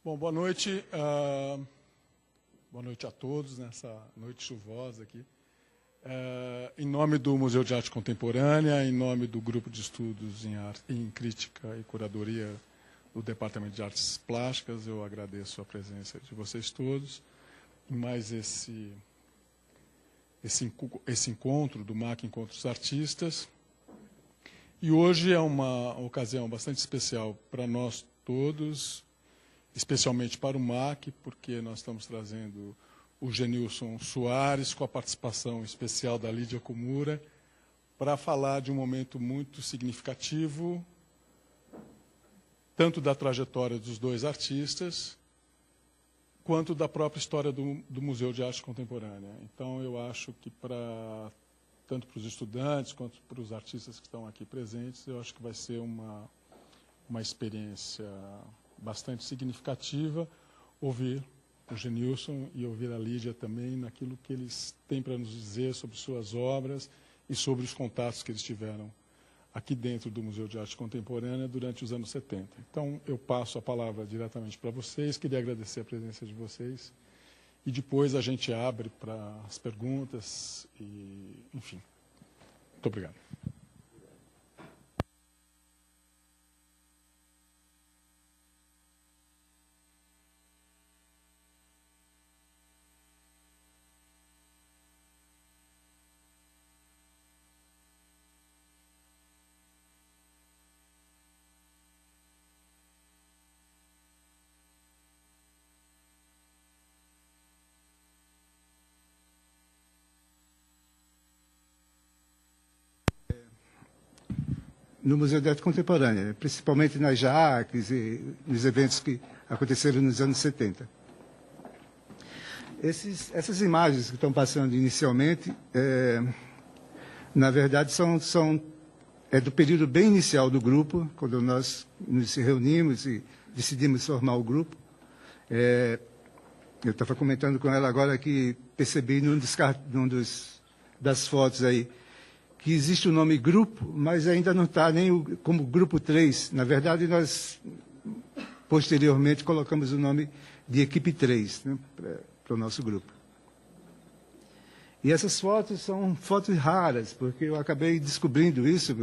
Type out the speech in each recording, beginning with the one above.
Bom, boa noite. Boa noite a todos nessa noite chuvosa aqui. Em nome do Museu de Arte Contemporânea, em nome do Grupo de Estudos em Crítica e Curadoria do Departamento de Artes Plásticas, eu agradeço a presença de vocês todos em mais esse encontro do MAC Encontros Artistas. E hoje é uma ocasião bastante especial para nós todos, especialmente para o MAC, porque nós estamos trazendo o Genilson Soares, com a participação especial da Lídia Kumura, para falar de um momento muito significativo, tanto da trajetória dos dois artistas, quanto da própria história do Museu de Arte Contemporânea. Então, eu acho que, tanto para os estudantes quanto para os artistas que estão aqui presentes, eu acho que vai ser uma experiência bastante significativa ouvir o Genilson e ouvir a Lídia também naquilo que eles têm para nos dizer sobre suas obras e sobre os contatos que eles tiveram aqui dentro do Museu de Arte Contemporânea durante os anos 70. Então, eu passo a palavra diretamente para vocês, queria agradecer a presença de vocês e depois a gente abre para as perguntas e, enfim. Muito obrigado. No Museu de Arte Contemporânea, principalmente nas JACs e nos eventos que aconteceram nos anos 70. Essas imagens que estão passando inicialmente, na verdade, são do período bem inicial do grupo, quando nós nos reunimos e decidimos formar o grupo. Eu estava comentando com ela agora que percebi num das fotos aí, que existe o nome grupo, mas ainda não está nem como grupo 3. Na verdade, nós, posteriormente, colocamos o nome de equipe 3, né, para o nosso grupo. E essas fotos são fotos raras, porque eu acabei descobrindo isso,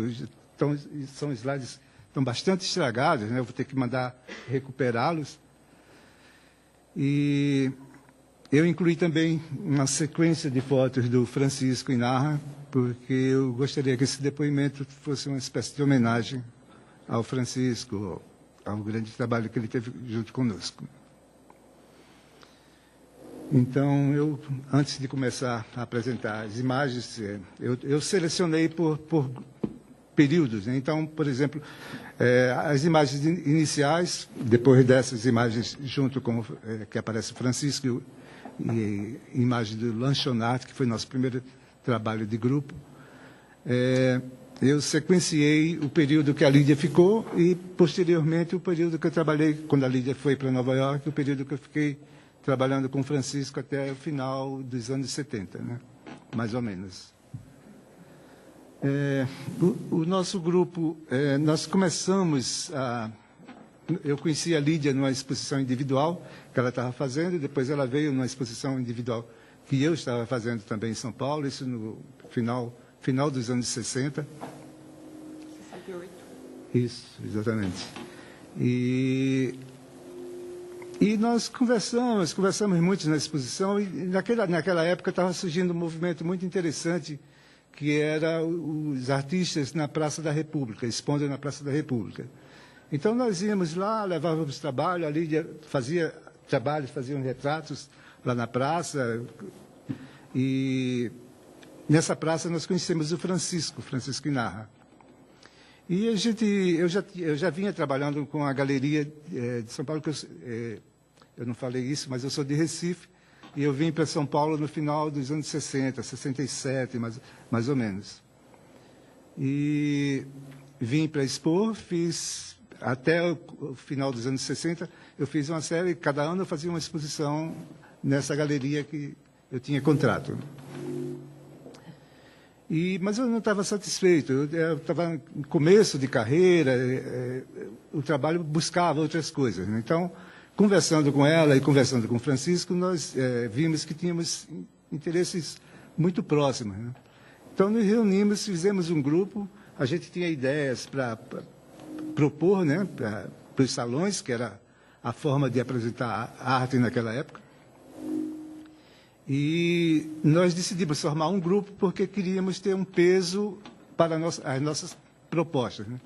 são slides que estão bastante estragados, né, eu vou ter que mandar recuperá-los. E eu incluí também uma sequência de fotos do Francisco Inarra, porque eu gostaria que esse depoimento fosse uma espécie de homenagem ao Francisco, ao grande trabalho que ele teve junto conosco. Então, antes de começar a apresentar as imagens, eu selecionei por períodos, né? Então, por exemplo, as imagens iniciais, depois dessas imagens, junto com que aparece Francisco e imagem do Lanchonat, que foi nosso primeiro trabalho de grupo, eu sequenciei o período que a Lídia ficou e, posteriormente, o período que eu trabalhei, quando a Lídia foi para Nova York, o período que eu fiquei trabalhando com o Francisco até o final dos anos 70, né? Mais ou menos. O nosso grupo, nós começamos a... Eu conheci a Lídia numa exposição individual que ela estava fazendo, e depois ela veio numa exposição individual que eu estava fazendo também em São Paulo, isso no final dos anos 60. 68. Isso, exatamente. E nós conversamos muito na exposição, e naquela época estava surgindo um movimento muito interessante, que era os artistas na Praça da República, expondo na Praça da República. Então, nós íamos lá, levávamos trabalho, a Lídia fazia trabalhos, fazia retratos lá na praça, e nessa praça nós conhecemos o Francisco Inarra. E eu já vinha trabalhando com a Galeria de São Paulo, que eu não falei isso, mas eu sou de Recife, e eu vim para São Paulo no final dos anos 60, 67, mais ou menos. E vim para expor, fiz, até o final dos anos 60, eu fiz uma série, cada ano eu fazia uma exposição nessa galeria que eu tinha contrato. Mas eu não estava satisfeito, eu estava no começo de carreira, o trabalho buscava outras coisas, né? Então, conversando com ela e conversando com o Francisco, nós vimos que tínhamos interesses muito próximos, né? Então, nos reunimos, fizemos um grupo, a gente tinha ideias para propor, né, para os salões, que era a forma de apresentar a arte naquela época. E nós decidimos formar um grupo porque queríamos ter um peso para as nossas propostas, né?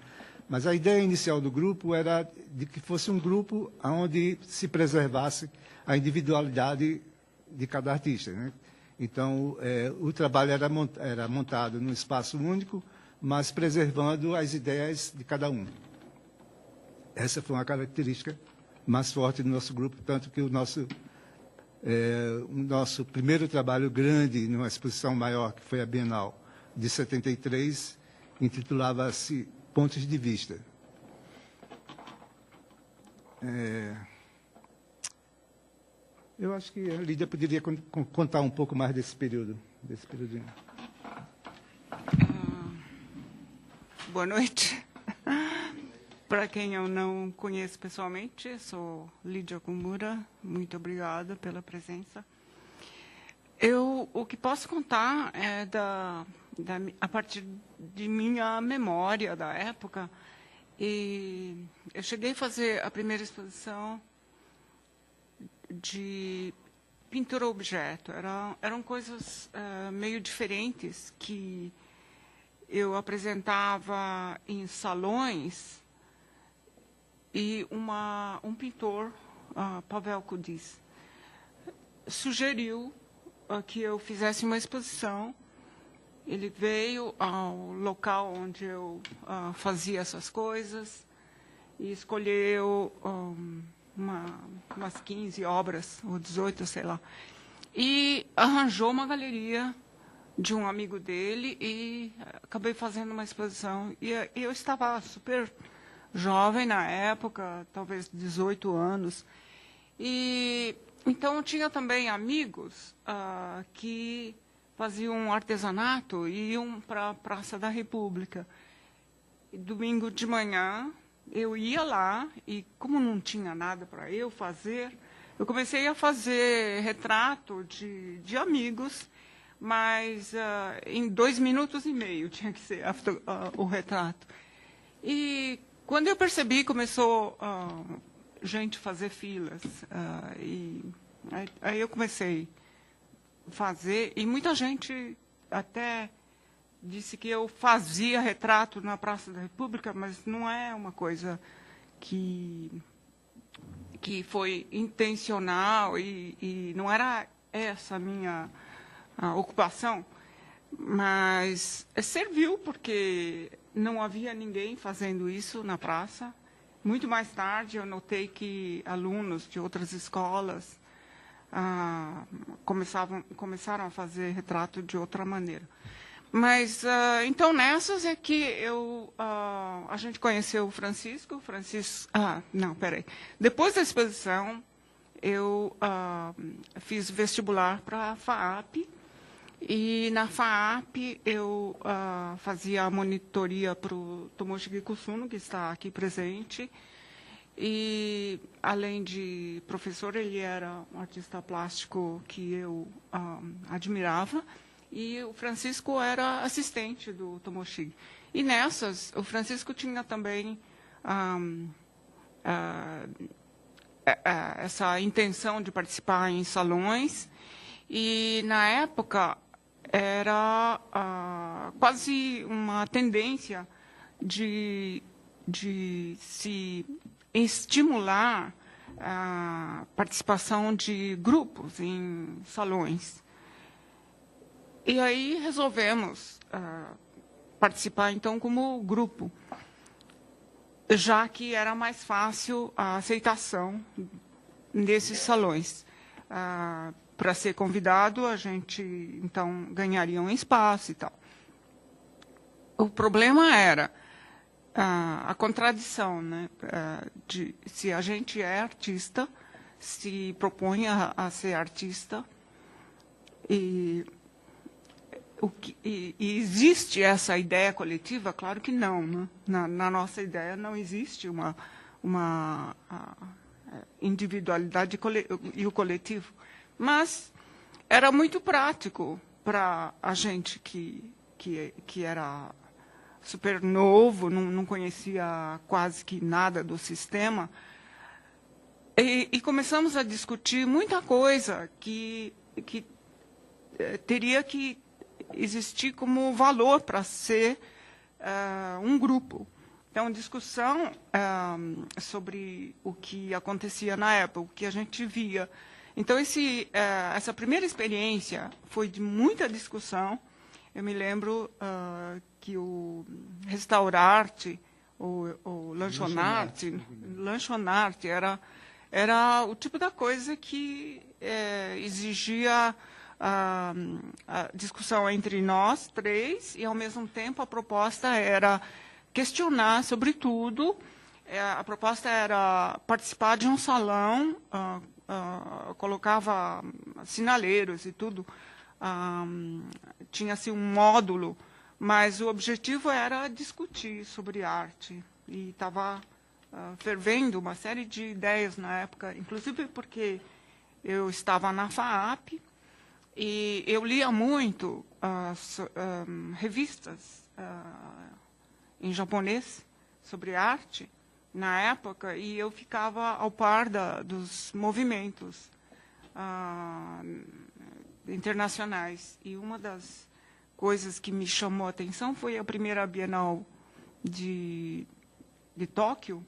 Mas a ideia inicial do grupo era de que fosse um grupo onde se preservasse a individualidade de cada artista, né? Então, o trabalho era montado num espaço único, mas preservando as ideias de cada um. Essa foi uma característica mais forte do nosso grupo, tanto que o nosso primeiro trabalho grande, numa exposição maior, que foi a Bienal de 73, intitulava-se Pontos de Vista. Eu acho que a Lídia poderia contar um pouco mais desse período. Boa noite. Para quem eu não conheço pessoalmente, sou Lídia Okumura. Muito obrigada pela presença. O que posso contar é a partir de minha memória da época. E eu cheguei a fazer a primeira exposição de pintura-objeto. Eram coisas meio diferentes que eu apresentava em salões, e um pintor, Pavel Kudis, sugeriu que eu fizesse uma exposição. Ele veio ao local onde eu fazia essas coisas e escolheu umas 15 obras, ou 18, sei lá, e arranjou uma galeria de um amigo dele e acabei fazendo uma exposição. E eu estava super jovem na época, talvez 18 anos. E então tinha também amigos que faziam artesanato e iam para a Praça da República. E domingo de manhã eu ia lá e, como não tinha nada para eu fazer, eu comecei a fazer retrato de amigos, mas em 2 minutos e meio tinha que ser o retrato. E quando eu percebi, começou gente a fazer filas. E aí eu comecei a fazer, e muita gente até disse que eu fazia retrato na Praça da República, mas não é uma coisa que foi intencional, e não era essa a minha ocupação, mas serviu, porque não havia ninguém fazendo isso na praça. Muito mais tarde eu notei que alunos de outras escolas começaram a fazer retrato de outra maneira. Mas, então, nessas é que a gente conheceu o Francisco. Não, peraí. Depois da exposição, eu fiz vestibular para a FAAP, e na FAAP eu fazia a monitoria para o Tomoshige Kusuno, que está aqui presente. E, além de professor, ele era um artista plástico que eu admirava. E o Francisco era assistente do Tomoshige. E nessas, o Francisco tinha também essa intenção de participar em salões. E, na época, era quase uma tendência de se estimular a participação de grupos em salões. E aí resolvemos participar, então, como grupo, já que era mais fácil a aceitação desses salões. Para ser convidado, a gente, então, ganharia um espaço e tal. O problema era a contradição, né? De se a gente é artista, se propõe a ser artista, e existe essa ideia coletiva? Claro que não, né? Na nossa ideia não existe individualidade e o coletivo. Mas era muito prático para a gente que era super novo, não conhecia quase que nada do sistema, e começamos a discutir muita coisa que teria que existir como valor para ser um grupo. Então, discussão sobre o que acontecia na época, o que a gente via. Então, essa primeira experiência foi de muita discussão. Eu me lembro que o restaurante, o lanchonarte era o tipo da coisa que exigia a discussão entre nós três, e, ao mesmo tempo, a proposta era questionar sobre tudo. A proposta era participar de um salão, colocava sinaleiros e tudo, tinha-se um módulo, mas o objetivo era discutir sobre arte. E estava fervendo uma série de ideias na época, inclusive porque eu estava na FAAP, e eu lia muito revistas em japonês sobre arte na época, e eu ficava ao par dos movimentos internacionais. E uma das coisas que me chamou a atenção foi a primeira Bienal de Tóquio,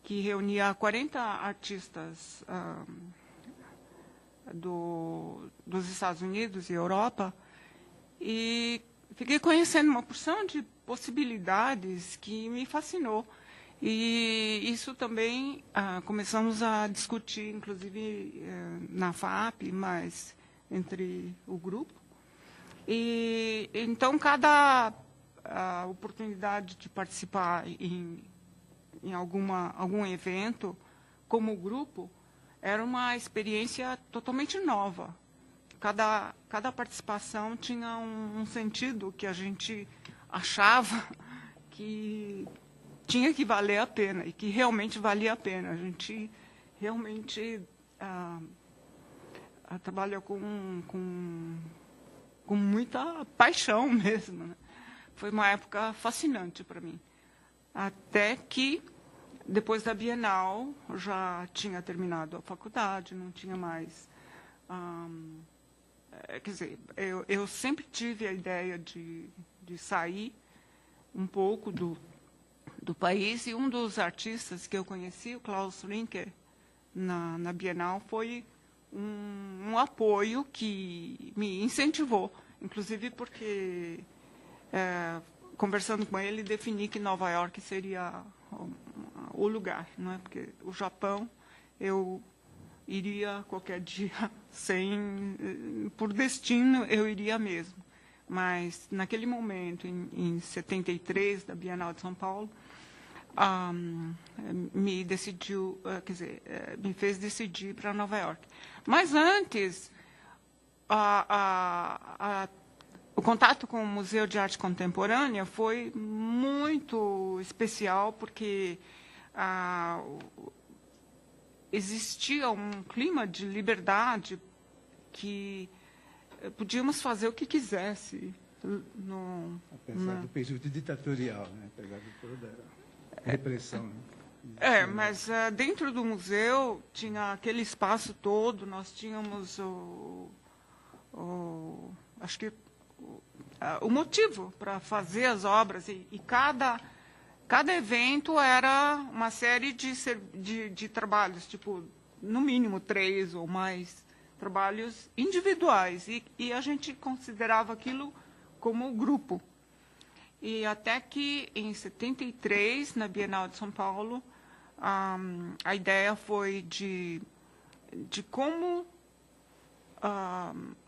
que reunia 40 artistas dos Estados Unidos e Europa, e fiquei conhecendo uma porção de possibilidades que me fascinou. E isso também começamos a discutir, inclusive na FAAP, mas entre o grupo. E então, cada oportunidade de participar em algum evento como grupo era uma experiência totalmente nova. Cada participação tinha um sentido que a gente achava que tinha que valer a pena, e que realmente valia a pena. A gente realmente trabalha com muita paixão mesmo, né? Foi uma época fascinante para mim. Até que, depois da Bienal, já tinha terminado a faculdade, não tinha mais... quer dizer, eu sempre tive a ideia de sair um pouco do país, e um dos artistas que eu conheci, o Klaus Rinker, na Bienal, foi um apoio que me incentivou, inclusive porque, conversando com ele, defini que Nova York seria o lugar, não é? Porque o Japão eu iria qualquer dia, por destino eu iria mesmo. Mas naquele momento, em 73, da Bienal de São Paulo, me fez decidir para Nova York. Mas antes, o contato com o Museu de Arte Contemporânea foi muito especial, porque existia um clima de liberdade, que podíamos fazer o que quisesse. Apesar do período ditatorial, né? Apesar de toda a repressão. Né? Mas dentro do museu tinha aquele espaço todo, nós tínhamos acho que o motivo para fazer as obras, e cada evento era uma série de trabalhos, tipo, no mínimo 3 ou mais trabalhos individuais, e a gente considerava aquilo como grupo. E até que, em 73, na Bienal de São Paulo, a ideia foi de como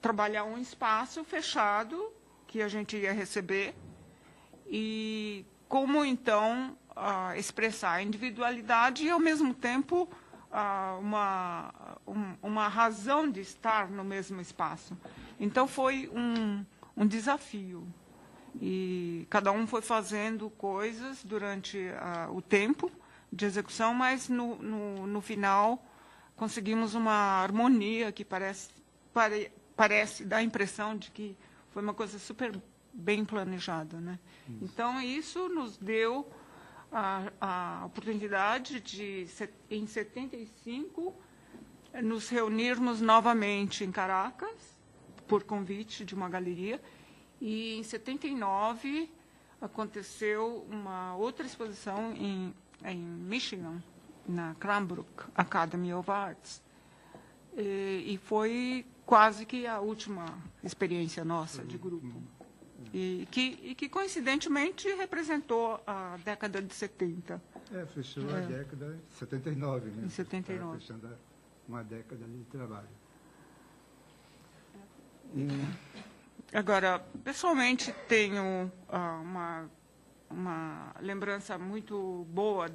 trabalhar um espaço fechado que a gente ia receber, e como, então, expressar a individualidade e, ao mesmo tempo, uma razão de estar no mesmo espaço. Então, foi um desafio. E cada um foi fazendo coisas durante o tempo, de execução, mas no final conseguimos uma harmonia que parece dar a impressão de que foi uma coisa super bem planejada, né? Então, isso nos deu a oportunidade de, em 75, nos reunirmos novamente em Caracas, por convite de uma galeria, e em 79 aconteceu uma outra exposição em Michigan, na Cranbrook Academy of Arts, e foi quase que a última experiência nossa de grupo. E que coincidentemente representou a década de 70. Fechou a década de 79, né? Em 79. Fechando uma década de trabalho. Agora, pessoalmente, tenho uma lembrança muito boa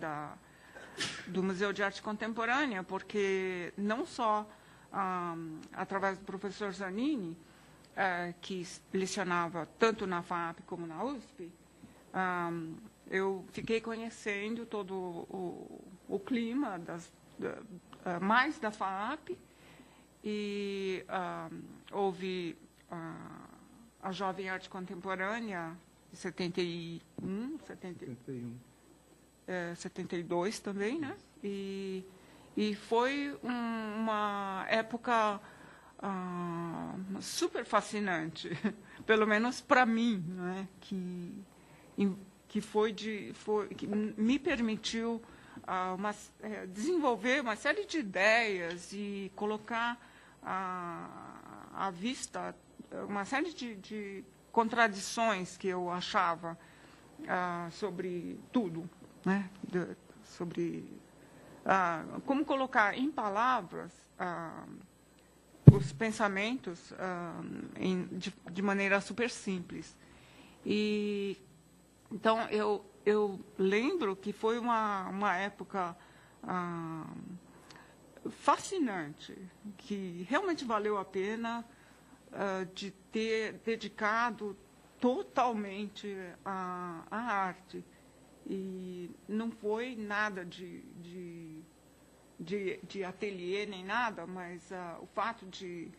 do Museu de Arte Contemporânea, porque não só através do professor Zanini, que lecionava tanto na FAAP como na USP, eu fiquei conhecendo todo o clima mais da FAAP, e houve a Jovem Arte Contemporânea de 71, 72 também, né? E foi uma época super fascinante, pelo menos para mim, né? Que me permitiu desenvolver uma série de ideias e colocar à vista uma série de contradições que eu achava sobre tudo, né? Sobre como colocar em palavras os pensamentos de maneira super simples. E então eu lembro que foi uma época fascinante, que realmente valeu a pena de ter dedicado totalmente à arte. E não foi nada de ateliê nem nada, mas o fato de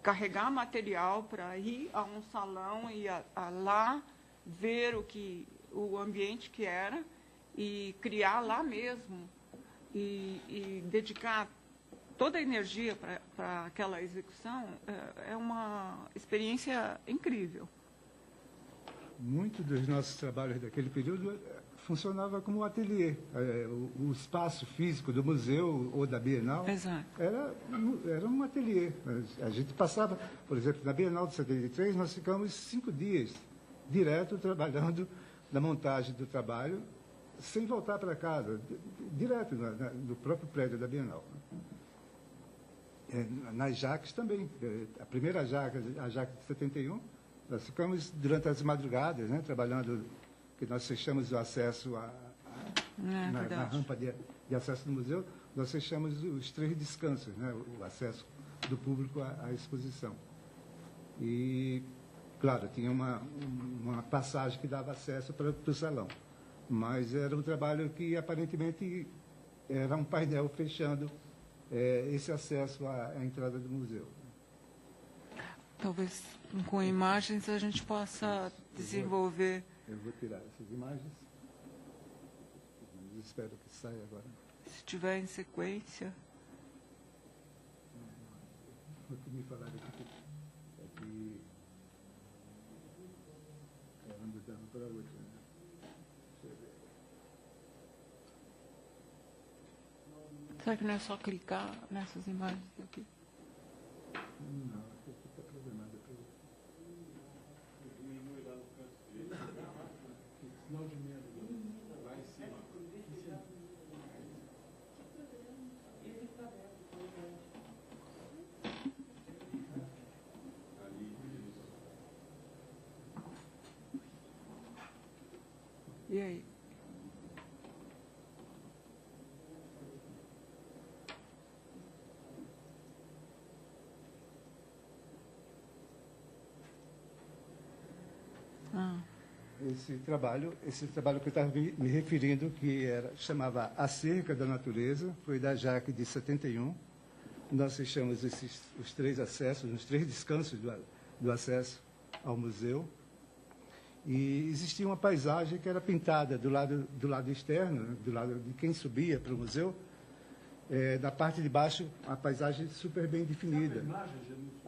carregar material para ir a um salão e lá ver o ambiente que era e criar lá mesmo e dedicar toda a energia para aquela execução é uma experiência incrível. Muito dos nossos trabalhos daquele período funcionava como um ateliê. O espaço físico do museu ou da Bienal era um ateliê. A gente passava, por exemplo, na Bienal de 73, nós ficamos 5 dias direto trabalhando na montagem do trabalho, sem voltar para casa, direto no próprio prédio da Bienal. Nas jaques também. A primeira jaca, a jaca de 71, nós ficamos durante as madrugadas, né, trabalhando, que nós fechamos o acesso na rampa de acesso do museu, nós fechamos os 3 descansos, né, o acesso do público à exposição. E, claro, tinha uma passagem que dava acesso para o salão, mas era um trabalho que, aparentemente, era um painel fechando esse acesso à entrada do museu. Talvez com imagens a gente possa desenvolver. Eu vou tirar essas imagens. Mas espero que saia agora. Se tiver em sequência. O que me falaram aqui é que ando dando para outra. Né? Será que não é só clicar nessas imagens aqui? Não, aqui está programado para isso. Diminui lá no canto direito. Sinal de medo lá em cima. E aí? esse trabalho que eu estava me referindo, que chamava A Cerca da Natureza, foi da JAC de 71. Nós fechamos os 3 acessos, os 3 descansos do acesso ao museu. E existia uma paisagem que era pintada do lado externo, do lado de quem subia para o museu. Da parte de baixo, a paisagem super bem definida. Imagem, Genilson.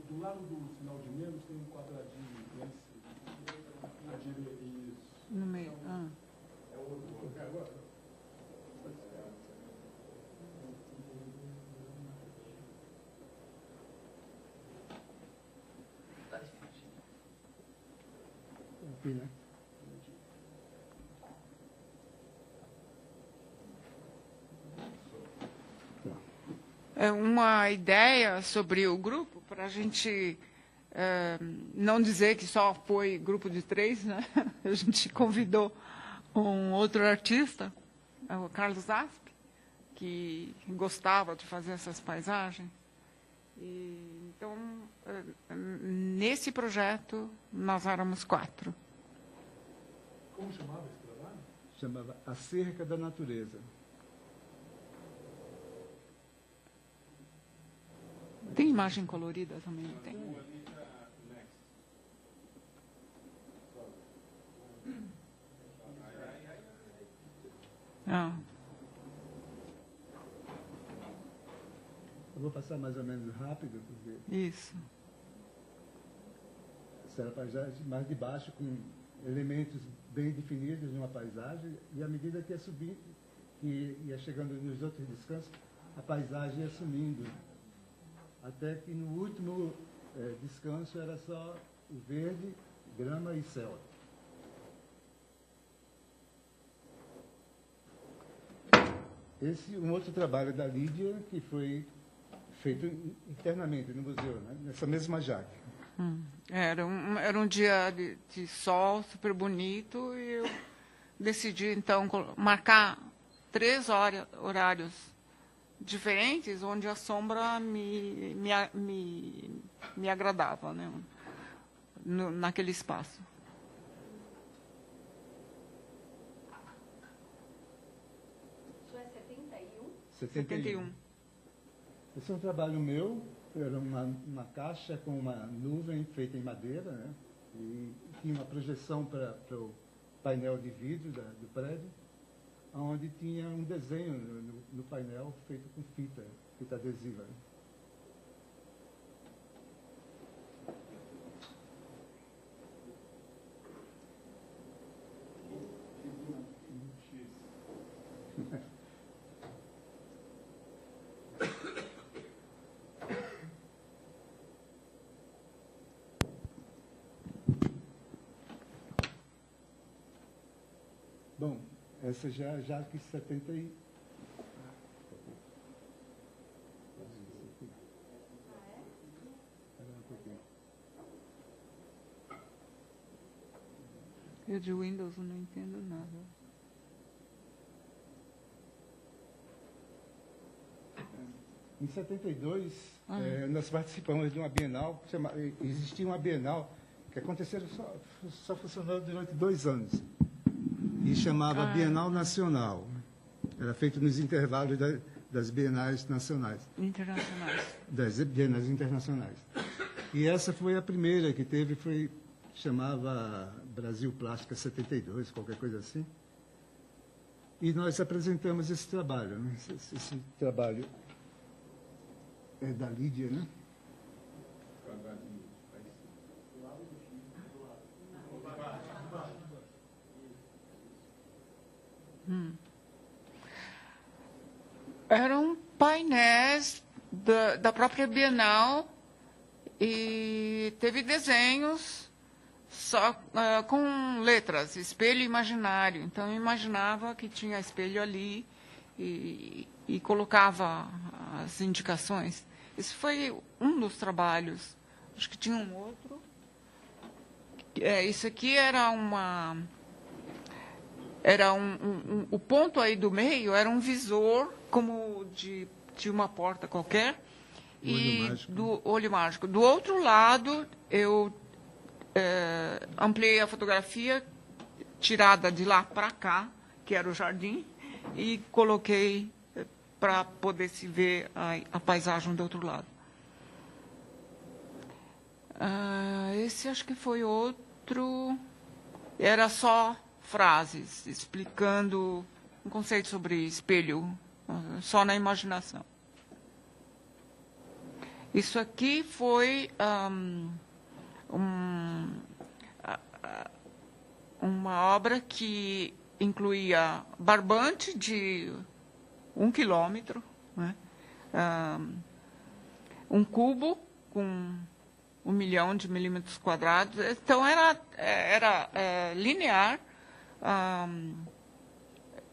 Do lado do sinal de menos tem um quadradinho. Isso. No meio. É outro. Agora. Aqui, né? É uma ideia sobre o grupo, para a gente não dizer que só foi grupo de 3, né? A gente convidou um outro artista, o Carlos Asp, que gostava de fazer essas paisagens. Então, nesse projeto, nós éramos 4. Como chamava esse trabalho? Chamava A Cerca da Natureza. Tem imagem colorida também, não tem? Eu vou passar mais ou menos rápido, porque Isso. essa era a paisagem mais de baixo, com elementos bem definidos numa paisagem, e à medida que ia subindo, que ia chegando nos outros descansos, a paisagem ia sumindo. Até que no último descanso era só o verde, grama e céu. Esse um outro trabalho da Lídia, que foi feito internamente no museu, né? Nessa mesma jaque. Era um dia de sol super bonito e eu decidi, então, marcar 3 horários diferentes, onde a sombra me agradava, né? Naquele espaço. Isso é 71? 71. Esse é um trabalho meu, era uma caixa com uma nuvem feita em madeira, né? E tinha uma projeção para o painel de vidro do prédio, onde tinha um desenho no painel feito com fita adesiva. Né? Bom, essa já que 70 e... Eu de Windows não entendo nada. Em 72, nós participamos de uma Bienal, existia uma Bienal que aconteceu, só funcionou durante 2 anos. E chamava Bienal Nacional. Era feito nos intervalos das Bienais Nacionais. Internacionais. Das Bienais Internacionais. E essa foi a primeira que teve, chamava Brasil Plástica 72, qualquer coisa assim. E nós apresentamos esse trabalho. Né? Esse trabalho é da Lídia, né? Eram painéis da própria Bienal e teve desenhos só com letras, espelho imaginário. Então, eu imaginava que tinha espelho ali e colocava as indicações. Esse foi um dos trabalhos. Acho que tinha um outro. Isso aqui era uma... o ponto aí do meio era um visor, como de uma porta qualquer, do olho mágico. Do olho mágico. Do outro lado, eu ampliei a fotografia, tirada de lá para cá, que era o jardim, e coloquei para poder se ver a paisagem do outro lado. Esse acho que foi outro. Era só frases explicando um conceito sobre espelho, só na imaginação. Isso aqui foi uma obra que incluía barbante de 1 quilômetro, né? Um cubo com 1 milhão de milímetros quadrados. Então, era linear,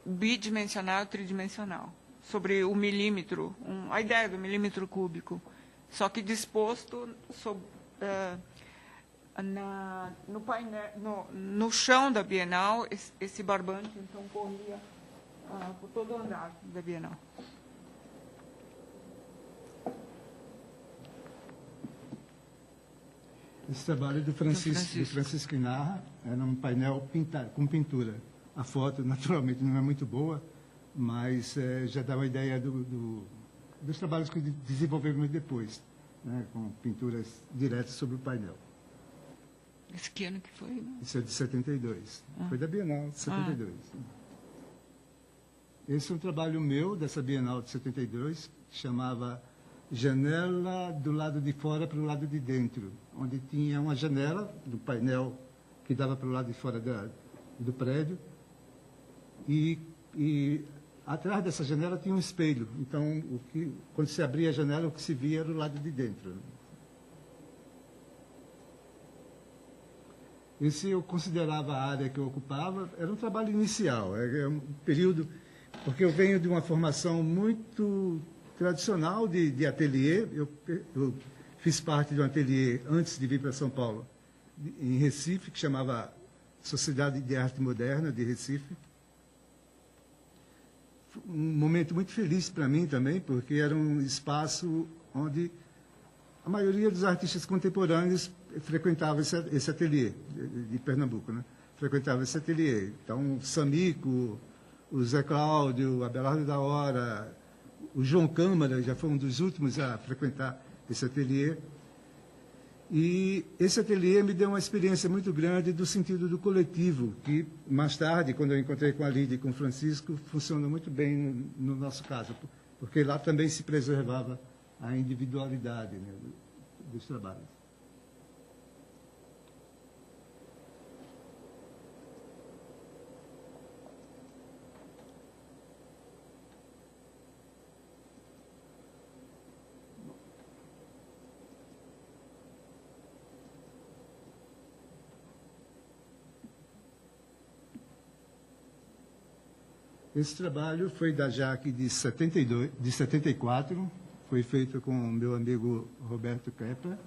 bidimensional, tridimensional, sobre o milímetro, a ideia do milímetro cúbico, só que disposto sobre, no painel, no chão da Bienal. Esse barbante, então, corria por todo o andar da Bienal. Esse trabalho do Francisco Inarra era um painel com pintura. A foto, naturalmente, não é muito boa, mas já dá uma ideia dos trabalhos que desenvolvemos depois, né, com pinturas diretas sobre o painel. Esse que ano que foi? Né? Isso é de 72. Foi da Bienal de 72. Esse é um trabalho meu, dessa Bienal de 72, que chamava Janela do lado de fora para o lado de dentro, onde tinha uma janela do painel que dava para o lado de fora do prédio, e atrás dessa janela tinha um espelho. Então, quando se abria a janela, o que se via era o lado de dentro. Esse eu considerava a área que eu ocupava, era um trabalho inicial, é um período, porque eu venho de uma formação muito tradicional de ateliê. Eu fiz parte de um ateliê antes de vir para São Paulo, em Recife, que chamava Sociedade de Arte Moderna de Recife. Um momento muito feliz para mim também, porque era um espaço onde a maioria dos artistas contemporâneos frequentava esse ateliê de Pernambuco, né? Frequentava esse ateliê. Então, Samico, o Zé Cláudio, o Abelardo da Hora, o João Câmara já foi um dos últimos a frequentar esse ateliê. E esse ateliê me deu uma experiência muito grande do sentido do coletivo, que mais tarde, quando eu encontrei com a Lídia e com o Francisco, funciona muito bem no nosso caso, porque lá também se preservava a individualidade, né, dos trabalhos. Esse trabalho foi da Jaque de 74, foi feito com o meu amigo Roberto Kepler.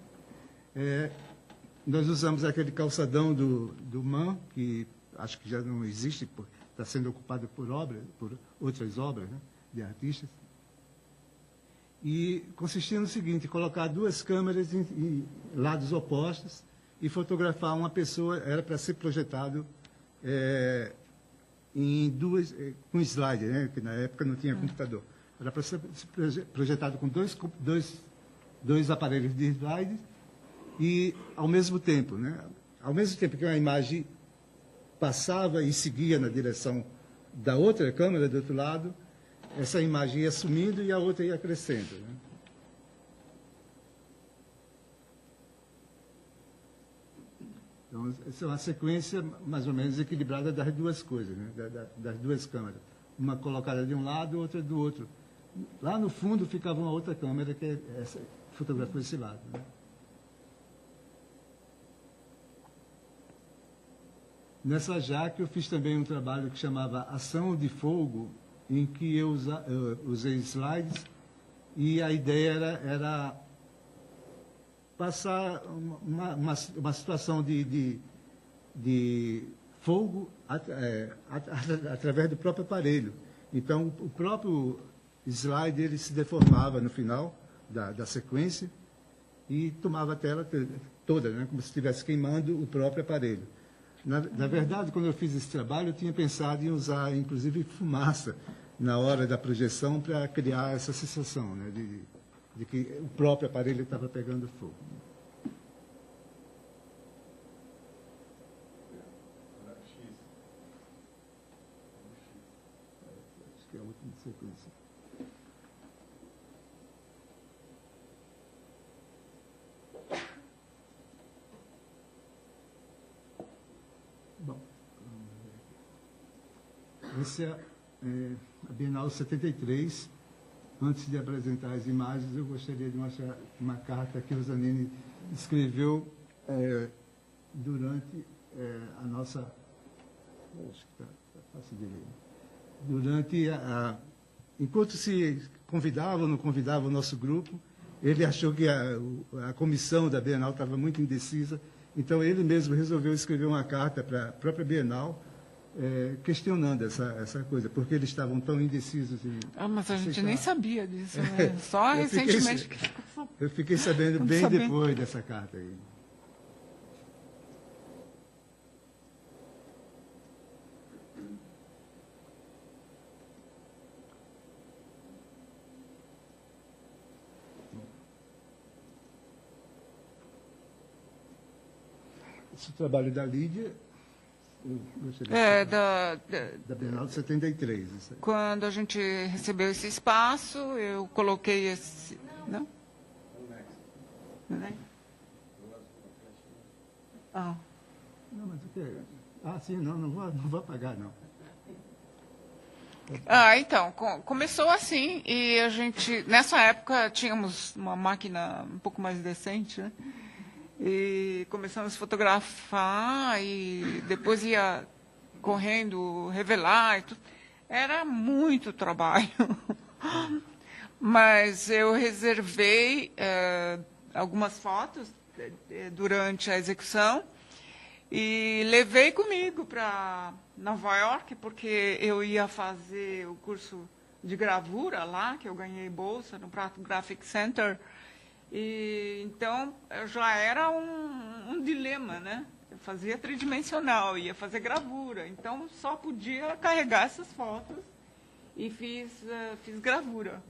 Nós usamos aquele calçadão do MAN, que acho que já não existe, está sendo ocupado por outras obras, né, de artistas. E consistia no seguinte: colocar duas câmeras em lados opostos e fotografar uma pessoa. Era para ser projetado com slide, né, que na época não tinha computador. Era para ser projetado com dois aparelhos de slide e ao mesmo tempo, né, ao mesmo tempo que uma imagem passava e seguia na direção da outra câmera do outro lado, essa imagem ia sumindo e a outra ia crescendo, né? Então, essa é uma sequência mais ou menos equilibrada das duas coisas, né? Das duas câmeras. Uma colocada de um lado, outra do outro. Lá no fundo ficava uma outra câmera que fotografou esse lado, né? Nessa Jaque eu fiz também um trabalho que chamava Ação de Fogo, em que eu usei slides, e a ideia era passar uma situação de fogo através do próprio aparelho. Então, o próprio slide ele se deformava no final da sequência e tomava a tela toda, né? Como se estivesse queimando o próprio aparelho. Na verdade, quando eu fiz esse trabalho, eu tinha pensado em usar, inclusive, fumaça na hora da projeção para criar essa sensação, né? De que o próprio aparelho estava pegando fogo. Acho que é a última sequência. Bom, essa é a Bienal 73. Antes de apresentar as imagens, eu gostaria de mostrar uma carta que o Zanini escreveu durante a nossa... Acho que está fácil de ler. Durante enquanto se convidava ou não convidava o nosso grupo, ele achou que a comissão da Bienal estava muito indecisa, então ele mesmo resolveu escrever uma carta para a própria Bienal, questionando essa coisa, porque eles estavam tão indecisos. Mas a gente nem sabia disso, né? Só recentemente. Eu fiquei sabendo bem depois dessa carta aí. Esse trabalho da Lídia, da Bienal de 73. Isso aí. Quando a gente recebeu esse espaço, eu coloquei esse... Não? Ah. Não, mas o que? Sim, não vou apagar, não. Então, começou assim, e a gente, nessa época, tínhamos uma máquina um pouco mais decente, né? E começamos a fotografar e depois ia correndo revelar e tudo. Era muito trabalho. Mas eu reservei algumas fotos durante a execução e levei comigo para Nova York, porque eu ia fazer o curso de gravura lá, que eu ganhei bolsa no Pratt Graphic Center. E, então, já era um dilema, né? Eu fazia tridimensional, ia fazer gravura, então só podia carregar essas fotos e fiz gravura,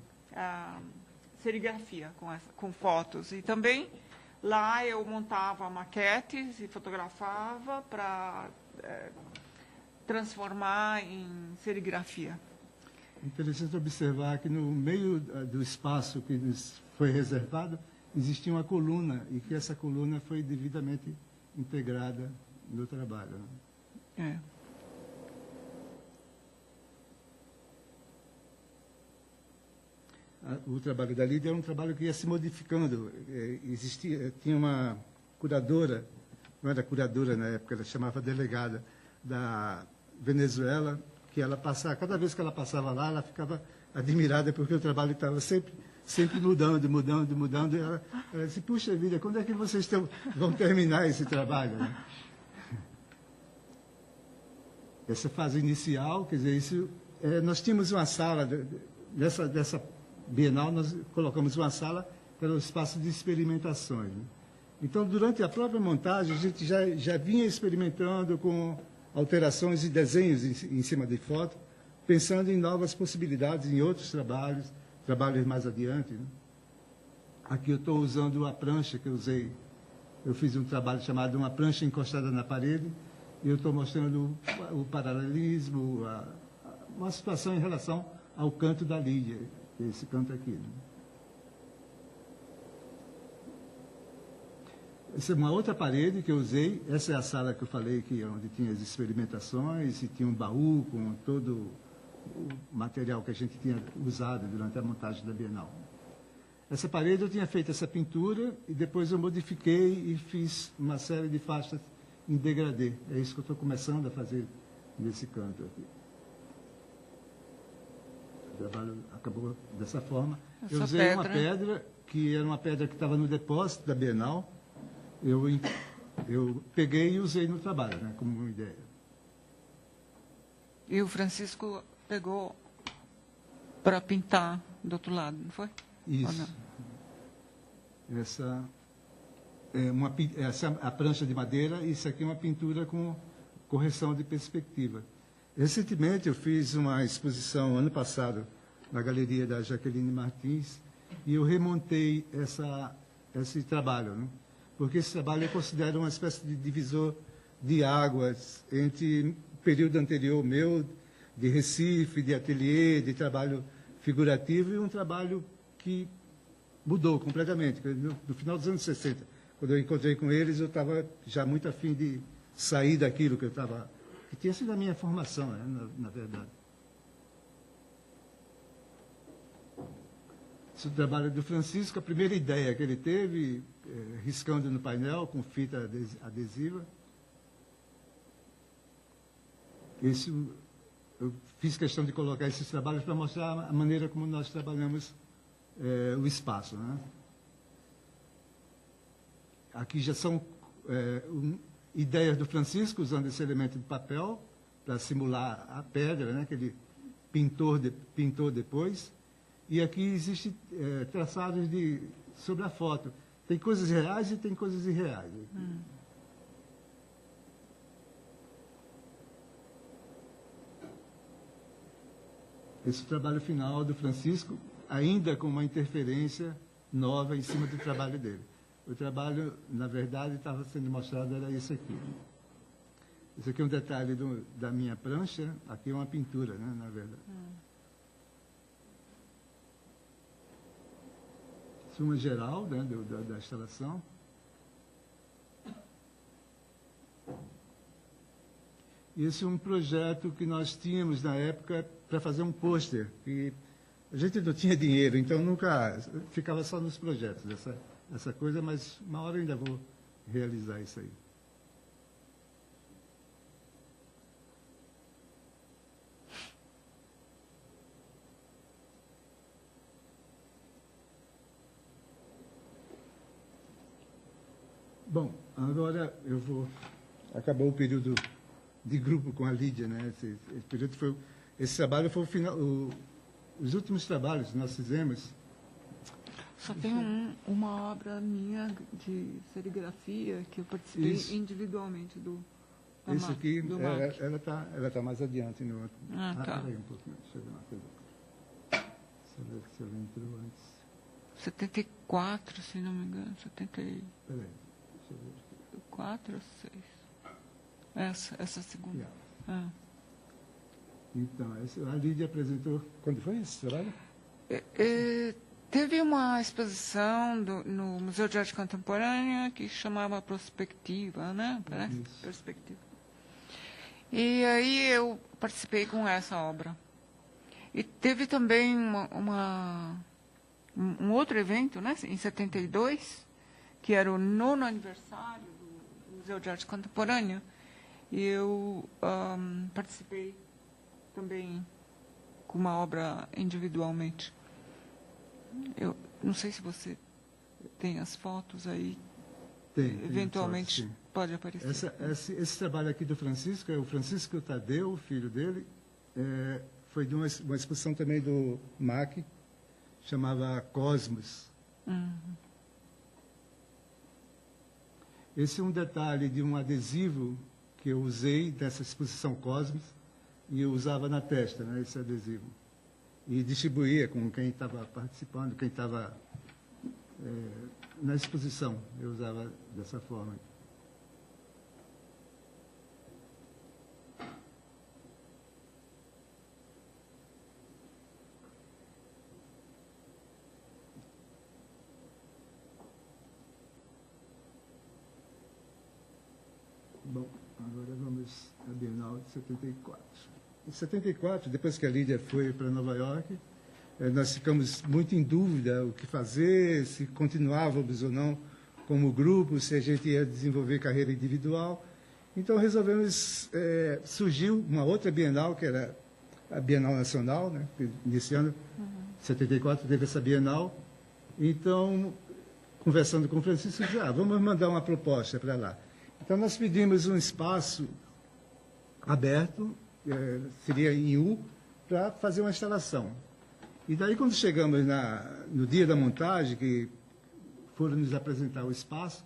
serigrafia com fotos. E também lá eu montava maquetes e fotografava para transformar em serigrafia. Interessante observar que no meio do espaço que nos foi reservado, existia uma coluna, e que essa coluna foi devidamente integrada no trabalho. Né? O trabalho da Lídia era um trabalho que ia se modificando. Tinha uma curadora, não era curadora na época, ela chamava delegada, da Venezuela, que ela passava, cada vez que ela passava lá, ela ficava admirada, porque o trabalho estava sempre mudando. E ela disse, puxa vida, quando é que vocês vão terminar esse trabalho? Né? Essa fase inicial, quer dizer, nós tínhamos uma sala, dessa Bienal, nós colocamos uma sala para o espaço de experimentações. Né? Então, durante a própria montagem, a gente já vinha experimentando com alterações e desenhos em cima de foto, pensando em novas possibilidades, em outros trabalhos mais adiante. Né? Aqui eu estou usando a prancha que eu usei. Eu fiz um trabalho chamado Uma Prancha Encostada na Parede, e eu estou mostrando o paralelismo, uma situação em relação ao canto da Lídia, que é esse canto aqui. Né? Essa é uma outra parede que eu usei. Essa é a sala que eu falei, onde tinha as experimentações, e tinha um baú com todo o material que a gente tinha usado durante a montagem da Bienal. Essa parede eu tinha feito essa pintura e depois eu modifiquei e fiz uma série de faixas em degradê. É isso que eu estou começando a fazer nesse canto aqui. O trabalho acabou dessa forma. Eu usei uma pedra, que era uma pedra que estava no depósito da Bienal. Eu peguei e usei no trabalho, né, como uma ideia. E o Francisco pegou para pintar do outro lado, não foi? Isso. Essa essa a prancha de madeira, e isso aqui é uma pintura com correção de perspectiva. Recentemente eu fiz uma exposição ano passado na galeria da Jaqueline Martins e eu remontei esse trabalho, né? Porque esse trabalho eu considero uma espécie de divisor de águas entre o período anterior meu, de Recife, de ateliê, de trabalho figurativo, e um trabalho que mudou completamente. No final dos anos 60, quando eu encontrei com eles, eu estava já muito afim de sair daquilo que eu estava... que tinha sido a minha formação, né, na verdade. Esse trabalho do Francisco, a primeira ideia que ele teve, riscando no painel com fita adesiva. Eu fiz questão de colocar esses trabalhos para mostrar a maneira como nós trabalhamos o espaço, né? Aqui já são ideias do Francisco, usando esse elemento de papel para simular a pedra, né, que ele pintou depois. E aqui existem traçados sobre a foto. Tem coisas reais e tem coisas irreais. Esse trabalho final do Francisco, ainda com uma interferência nova em cima do trabalho dele. O trabalho, na verdade, estava sendo mostrado, era esse aqui. Esse aqui é um detalhe da minha prancha, aqui é uma pintura, né, na verdade. Isso é uma geral, né, da instalação. E esse é um projeto que nós tínhamos na época para fazer um pôster. E a gente não tinha dinheiro, então nunca ficava só nos projetos, essa coisa, mas uma hora eu ainda vou realizar isso aí. Bom, agora eu vou... Acabou o período de grupo com a Lídia, né? Esse trabalho foi o final... Os últimos trabalhos que nós fizemos... Só tem uma obra minha de serigrafia que eu participei individualmente Esse aqui, do MAC. ela tá mais adiante no outro. Tá. Peraí um pouquinho, deixa eu ver uma coisa. Se ela entrou antes. 74, se não me engano. 74 Peraí, deixa eu ver. ou 6. Essa segunda. Então, a Lídia apresentou... Quando foi esse trabalho? Teve uma exposição no Museu de Arte Contemporânea que chamava Prospectiva, né? Parece? Isso. Perspectiva. E aí eu participei com essa obra. E teve também um outro evento, né? Em 72, que era o 9º aniversário do Museu de Arte Contemporânea. E eu participei também com uma obra individualmente. Eu não sei se você tem as fotos aí. Tem. Eventualmente Fotos, pode aparecer. Esse trabalho aqui do Francisco, é o Francisco Tadeu, o filho dele, foi de uma exposição também do MAC, chamava Cosmos. Esse é um detalhe de um adesivo que eu usei dessa exposição Cosmos, e eu usava na testa, né, esse adesivo. E distribuía com quem estava participando, quem estava na exposição. Eu usava dessa forma. Bom, agora vamos à Bienal de 74. Em 74, depois que a Lídia foi para Nova York, nós ficamos muito em dúvida o que fazer, se continuávamos ou não como grupo, se a gente ia desenvolver carreira individual. Então resolvemos, surgiu uma outra Bienal, que era a Bienal Nacional, né? Nesse ano, 74, teve essa Bienal. Então, conversando com o Francisco, disse, vamos mandar uma proposta para lá. Então, nós pedimos um espaço aberto, seria em U, para fazer uma instalação. E daí, quando chegamos no dia da montagem, que foram nos apresentar o espaço,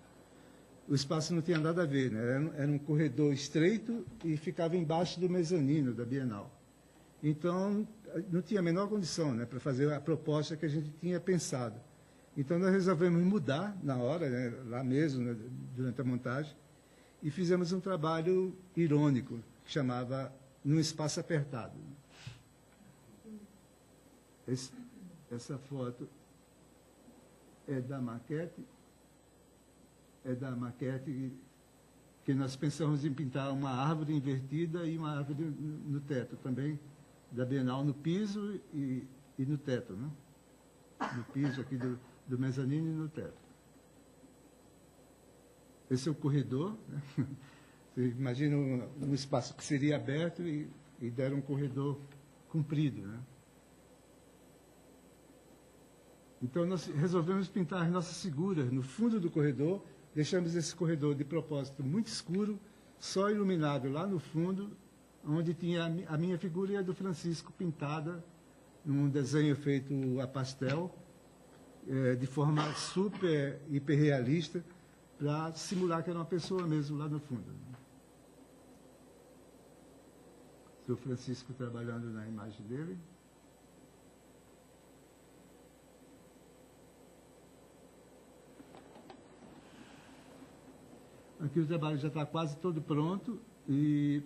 o espaço não tinha nada a ver, né? Era um corredor estreito e ficava embaixo do mezanino da Bienal. Então, não tinha a menor condição, né, para fazer a proposta que a gente tinha pensado. Então, nós resolvemos mudar na hora, né, lá mesmo, né, durante a montagem, e fizemos um trabalho irônico, que chamava Num Espaço Apertado. Essa foto é da maquete que nós pensamos em pintar uma árvore invertida e uma árvore no teto também, da Bienal, no piso e no teto, né? No piso aqui do mezanino e no teto. Esse é o corredor, né? Você imagina um espaço que seria aberto e deram um corredor comprido, né? Então, nós resolvemos pintar as nossas figuras no fundo do corredor, deixamos esse corredor de propósito muito escuro, só iluminado lá no fundo, onde tinha a minha figura e a do Francisco pintada num desenho feito a pastel, de forma super hiperrealista, para simular que era uma pessoa mesmo lá no fundo. O Francisco trabalhando na imagem dele. Aqui o trabalho já está quase todo pronto e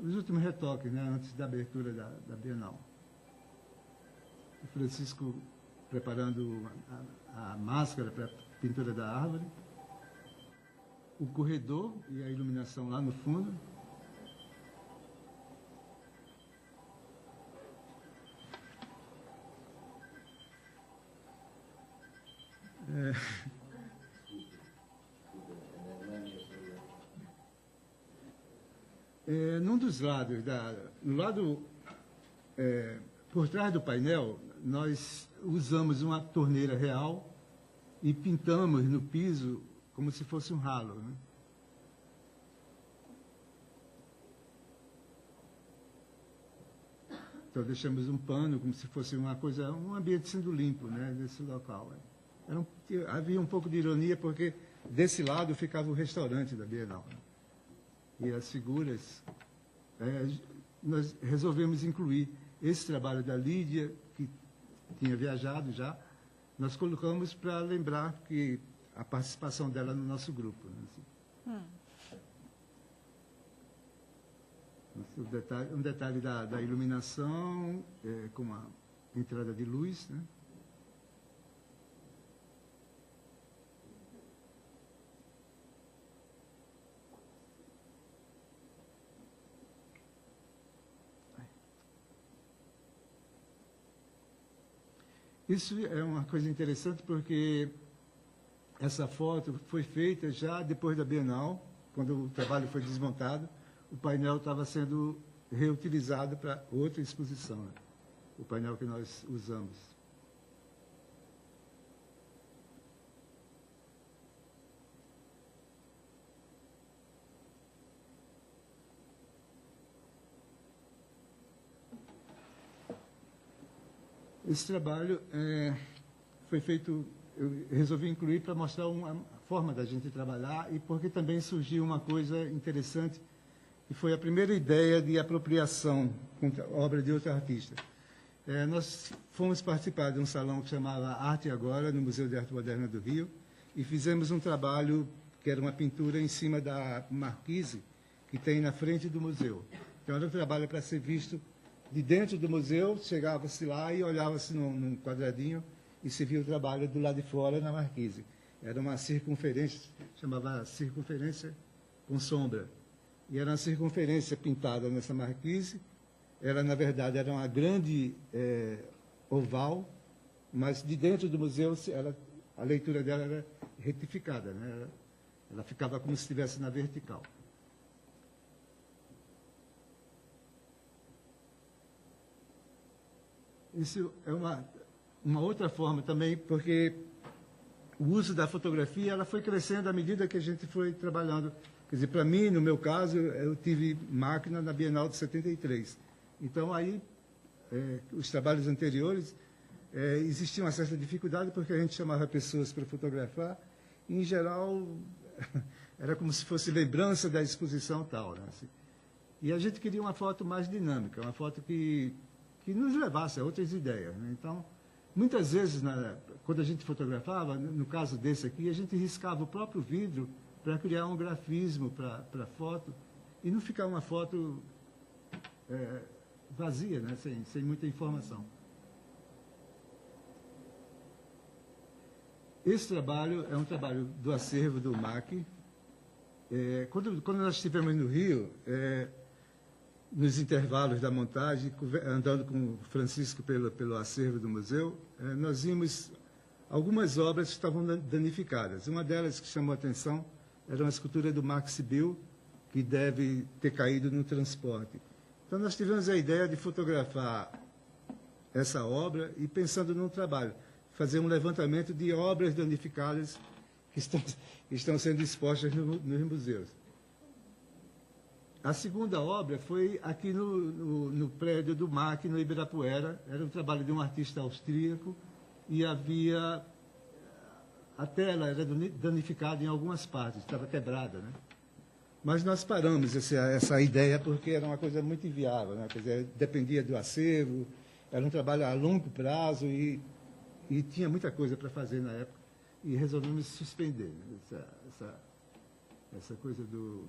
os últimos retoques, né, antes da abertura da Bienal. O Francisco preparando a máscara para a pintura da árvore. O corredor e a iluminação lá no fundo. Num dos lados, no lado por trás do painel, nós usamos uma torneira real e pintamos no piso como se fosse um ralo, né? Então deixamos um pano como se fosse uma coisa, um ambiente sendo limpo, né, nesse local. Havia um pouco de ironia porque desse lado ficava o restaurante da Bienal, né? E as figuras, nós resolvemos incluir esse trabalho da Lídia, que tinha viajado já, nós colocamos para lembrar que a participação dela no nosso grupo, né, assim. Um detalhe da iluminação, com a entrada de luz, né? Isso é uma coisa interessante porque essa foto foi feita já depois da Bienal, quando o trabalho foi desmontado, o painel estava sendo reutilizado para outra exposição, né? O painel que nós usamos. Esse trabalho foi feito, eu resolvi incluir para mostrar uma forma da gente trabalhar e porque também surgiu uma coisa interessante, que foi a primeira ideia de apropriação com obra de outro artista. Nós fomos participar de um salão que chamava Arte Agora, no Museu de Arte Moderna do Rio, e fizemos um trabalho que era uma pintura em cima da marquise que tem na frente do museu. Então, era um trabalho para ser visto de dentro do museu, chegava-se lá e olhava-se num quadradinho e se via o trabalho do lado de fora na marquise. Era uma circunferência, chamava circunferência com sombra. E era uma circunferência pintada nessa marquise. Ela, na verdade, era uma grande oval, mas de dentro do museu a leitura dela era retificada, né? Ela ficava como se estivesse na vertical. Isso é uma outra forma também, porque o uso da fotografia ela foi crescendo à medida que a gente foi trabalhando. Quer dizer, para mim, no meu caso, eu tive máquina na Bienal de 73. Então, aí, os trabalhos anteriores, existia uma certa dificuldade, porque a gente chamava pessoas para fotografar, e, em geral, era como se fosse lembrança da exposição tal, né? Assim. E a gente queria uma foto mais dinâmica, uma foto que nos levasse a outras ideias, né? Então, muitas vezes, quando a gente fotografava, no caso desse aqui, a gente riscava o próprio vidro para criar um grafismo para a foto e não ficar uma foto vazia, né? Sem muita informação. Esse trabalho é um trabalho do acervo do MAC. Quando nós estivemos no Rio, nos intervalos da montagem, andando com o Francisco pelo acervo do museu, nós vimos algumas obras que estavam danificadas. Uma delas que chamou a atenção era uma escultura do Max Bill, que deve ter caído no transporte. Então, nós tivemos a ideia de fotografar essa obra e, pensando num trabalho, fazer um levantamento de obras danificadas que estão sendo expostas nos museus. A segunda obra foi aqui no prédio do MAC, no Ibirapuera. Era um trabalho de um artista austríaco e havia... A tela era danificada em algumas partes, estava quebrada, né? Mas nós paramos essa ideia porque era uma coisa muito inviável, né? Quer dizer, dependia do acervo, era um trabalho a longo prazo e tinha muita coisa para fazer na época. E resolvemos suspender, né? Essa coisa do...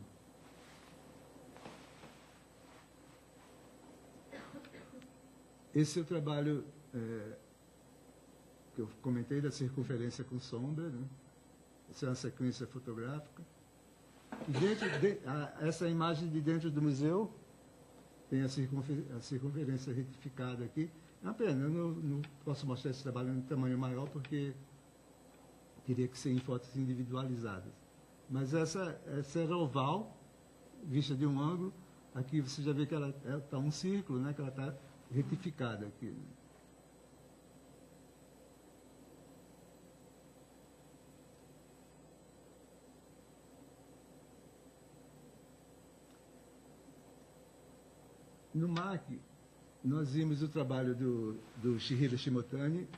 Esse é o trabalho que eu comentei da circunferência com sombra, né? Essa é uma sequência fotográfica. E essa imagem de dentro do museu tem a circunferência retificada aqui. É uma pena, eu não posso mostrar esse trabalho em tamanho maior porque teria que ser em fotos individualizadas. Mas essa era oval, vista de um ângulo. Aqui você já vê que ela está um círculo, né? Que ela está retificada aqui. Né? No MAC, nós vimos o trabalho do Chihiro Shimotani,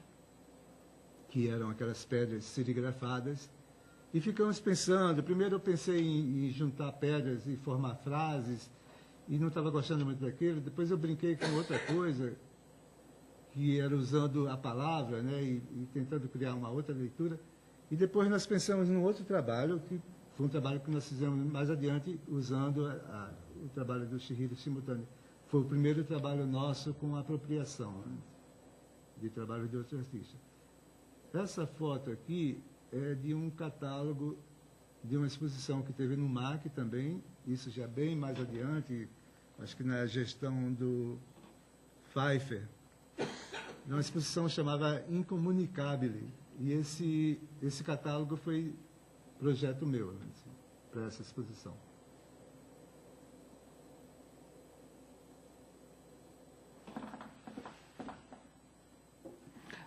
que eram aquelas pedras serigrafadas, e ficamos pensando. Primeiro eu pensei em juntar pedras e formar frases, e não estava gostando muito daquilo. Depois eu brinquei com outra coisa, que era usando a palavra, né, e tentando criar uma outra leitura. E depois nós pensamos num outro trabalho, que foi um trabalho que nós fizemos mais adiante, usando o trabalho do Chihiro Shimotani. Foi o primeiro trabalho nosso com apropriação, né, de trabalho de outro artista. Essa foto aqui é de um catálogo de uma exposição que teve no MAC também, isso já bem mais adiante, acho que na gestão do Pfeiffer. Uma exposição chamada Incomunicabile. E esse catálogo foi projeto meu, né, assim, para essa exposição.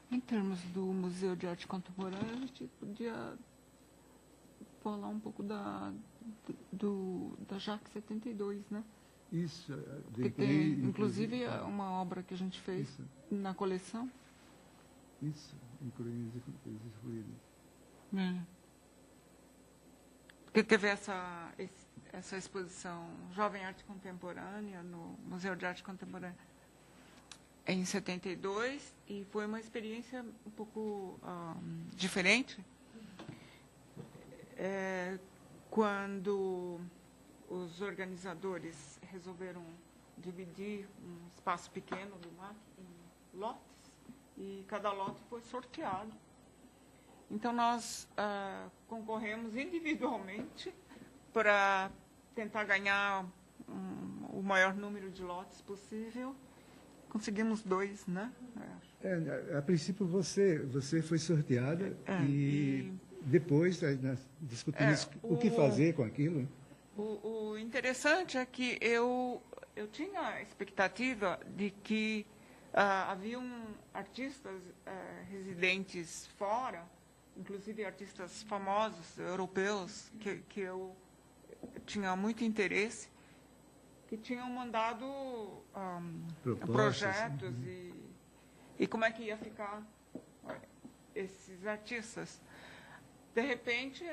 Em termos do Museu de Arte Contemporânea, a gente podia falar um pouco da JAC 72, né? Isso. Que tem, inclusive, uma obra que a gente fez isso na coleção. Isso, incluindo os fluidos. Porque teve essa exposição Jovem Arte Contemporânea no Museu de Arte Contemporânea em 72, e foi uma experiência um pouco diferente. Quando os organizadores resolveram dividir um espaço pequeno do MAC em lotes, e cada lote foi sorteado. Então, nós concorremos individualmente para tentar ganhar o maior número de lotes possível. Conseguimos 2, né? A princípio, você foi sorteada e depois nós discutimos o que fazer com aquilo. O interessante é que eu tinha a expectativa de que haviam artistas residentes fora, inclusive artistas famosos, europeus, que eu tinha muito interesse, que tinham mandado projetos e como é que ia ficar esses artistas. De repente,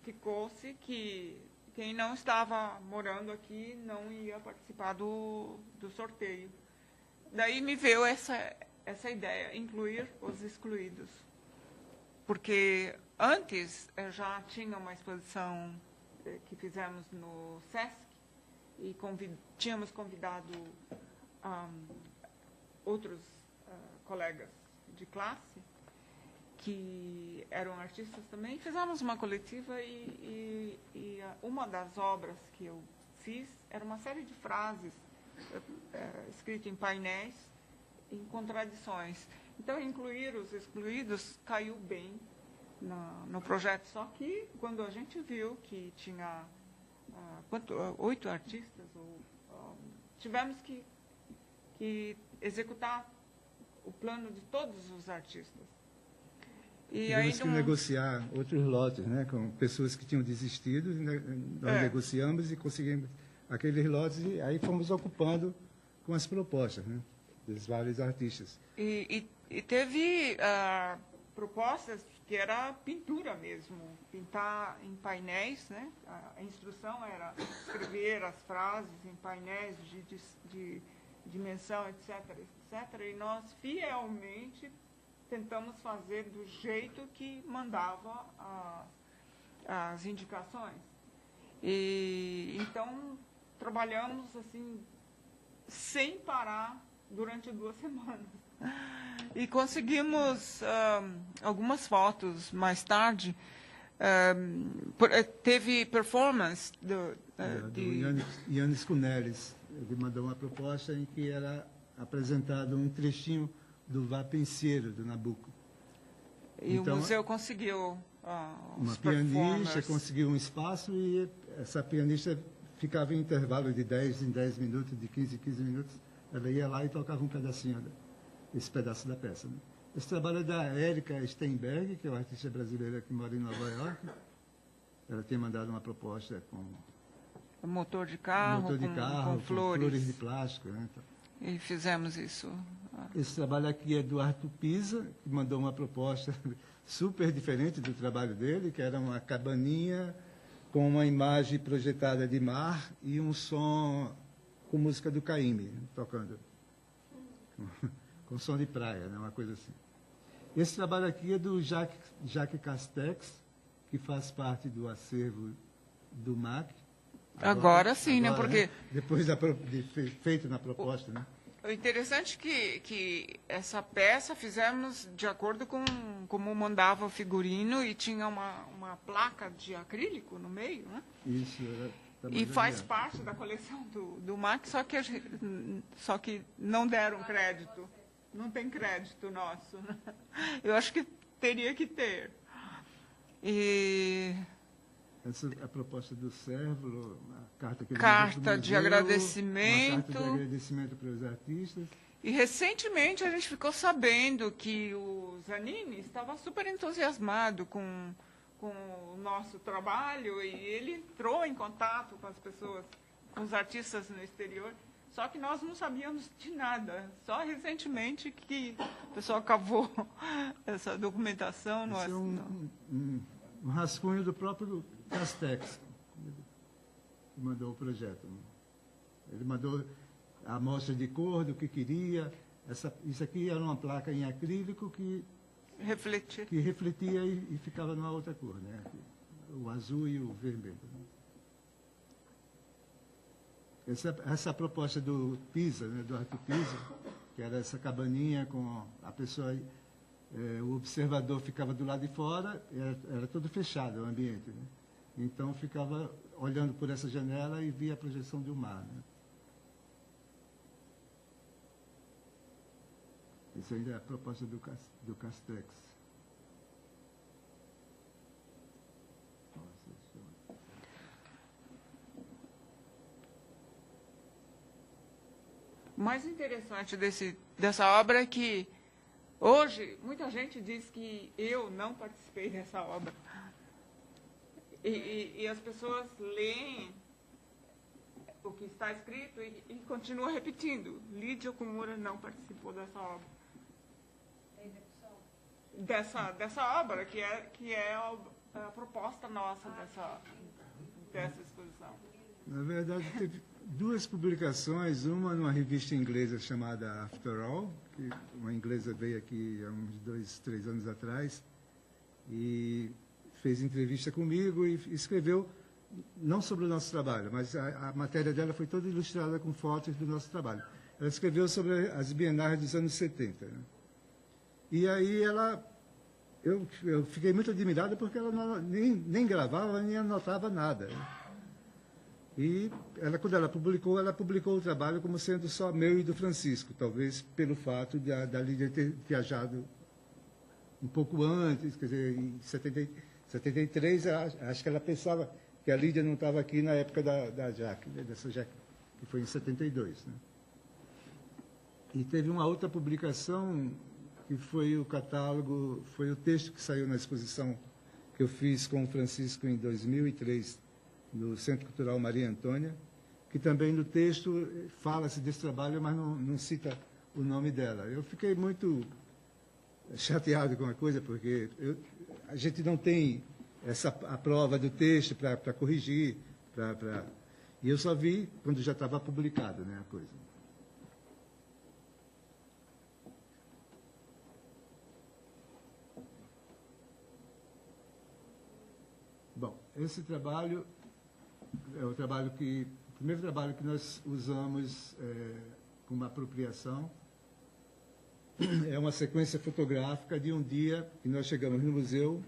ficou-se que quem não estava morando aqui não ia participar do sorteio. Daí me veio essa ideia, incluir os excluídos. Porque antes já tinha uma exposição que fizemos no SESC e tínhamos convidado outros colegas de classe que eram artistas também. Fizemos uma coletiva e uma das obras que eu fiz era uma série de frases escritas em painéis, em contradições. Então, incluir os excluídos caiu bem no projeto. Só que, quando a gente viu que tinha 8 artistas, tivemos que executar o plano de todos os artistas. E tivemos que negociar outros lotes, né, com pessoas que tinham desistido. Nós negociamos e conseguimos aqueles lotes, e aí fomos ocupando com as propostas, né, dos vários artistas. E teve propostas que era pintura mesmo, pintar em painéis, né? A instrução era escrever as frases em painéis de dimensão, etc., etc., e nós fielmente tentamos fazer do jeito que mandava as indicações. E então trabalhamos assim sem parar durante 2 semanas. E conseguimos algumas fotos mais tarde. Teve performance do Yannis Kunelis. Ele mandou uma proposta em que era apresentado um trechinho do Vá Penseiro, do Nabucco. E então, o museu conseguiu uma pianista conseguiu um espaço, e essa pianista ficava em intervalo de 10 em 10 minutos, de 15 em 15 minutos. Ela ia lá e tocava um pedacinho, esse pedaço da peça. Né? Esse trabalho é da Érica Steinberg, que é uma artista brasileira que mora em Nova York. Ela tinha mandado uma proposta com motor de carro, com flores de plástico. Né? Então, e fizemos isso. Esse trabalho aqui é do Arthur Pisa, que mandou uma proposta super diferente do trabalho dele, que era uma cabaninha com uma imagem projetada de mar e um som com música do Caymmi, tocando. Com som de praia, né? Uma coisa assim. Esse trabalho aqui é do Jacques Castex, que faz parte do acervo do MAC. Agora sim, né? Porque depois feito na proposta, né? O interessante é que essa peça fizemos de acordo com como mandava o figurino, e tinha uma placa de acrílico no meio, né? Isso. E faz parte da coleção do MAC, só que não deram crédito. Não tem crédito nosso. Eu acho que teria que ter. Essa é a proposta do Servo, a carta que ele carta de agradecimento. Uma carta de agradecimento para os artistas. E recentemente a gente ficou sabendo que o Zanini estava super entusiasmado com o nosso trabalho, e ele entrou em contato com as pessoas, com os artistas no exterior, só que nós não sabíamos de nada. Só recentemente que o pessoal cavou essa documentação. Esse é um rascunho do próprio Castex, que mandou o projeto. Ele mandou a amostra de cor do que queria. Isso aqui era uma placa em acrílico que refletia e ficava numa outra cor, né? O azul e o vermelho. Né? Essa proposta do Pisa, né, do Arthur Pisa, que era essa cabaninha com a pessoa, o observador ficava do lado de fora, era todo fechado o ambiente, né? Então ficava olhando por essa janela e via a projeção do mar, né? Isso ainda é a proposta do Castex. O mais interessante dessa obra é que hoje muita gente diz que eu não participei dessa obra. E as pessoas leem o que está escrito e continuam repetindo. Lídia Okumura não participou dessa obra. Dessa obra, que é a proposta nossa dessa exposição? Na verdade, teve duas publicações, uma numa revista inglesa chamada After All, que uma inglesa veio aqui há uns 2, 3 anos atrás e fez entrevista comigo e escreveu, não sobre o nosso trabalho, mas a matéria dela foi toda ilustrada com fotos do nosso trabalho. Ela escreveu sobre as bienais dos anos 70. Né? E aí eu fiquei muito admirado porque ela nem gravava, nem anotava nada. Né? E quando ela publicou o trabalho como sendo só meu e do Francisco, talvez pelo fato da Lídia ter viajado um pouco antes, quer dizer, em 73, acho que ela pensava que a Lídia não estava aqui na época da Jaque, né, dessa Jaque, que foi em 72. Né? E teve uma outra publicação, que foi o catálogo, foi o texto que saiu na exposição que eu fiz com o Francisco em 2003, no Centro Cultural Maria Antônia, que também no texto fala-se desse trabalho, mas não cita o nome dela. Eu fiquei muito chateado com a coisa, porque a gente não tem a prova do texto para corrigir, e eu só vi quando já estava publicado, né, a coisa. Bom, esse trabalho é o primeiro trabalho que nós usamos com uma apropriação. É uma sequência fotográfica de um dia que nós chegamos no museu,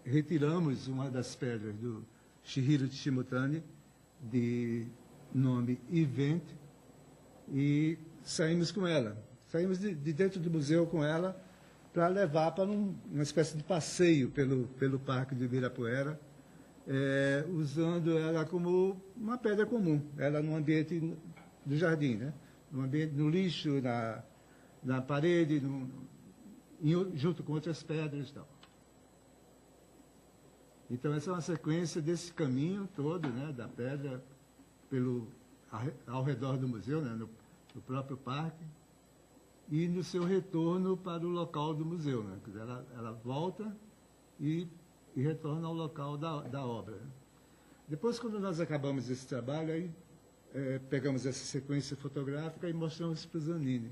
retiramos uma das pedras do Chihiro Tshimotani, de nome Event, e saímos com ela. Saímos de dentro do museu com ela para levar para uma espécie de passeio pelo Parque de Ibirapuera, usando ela como uma pedra comum, ela no ambiente do jardim, né? No lixo, na parede, junto com outras pedras e tal. Então, essa é uma sequência desse caminho todo, né, da pedra ao redor do museu, né, no próprio parque, e no seu retorno para o local do museu. Né? Ela volta e retorna ao local da obra. Depois, quando nós acabamos esse trabalho, aí, pegamos essa sequência fotográfica e mostramos para o Zanini.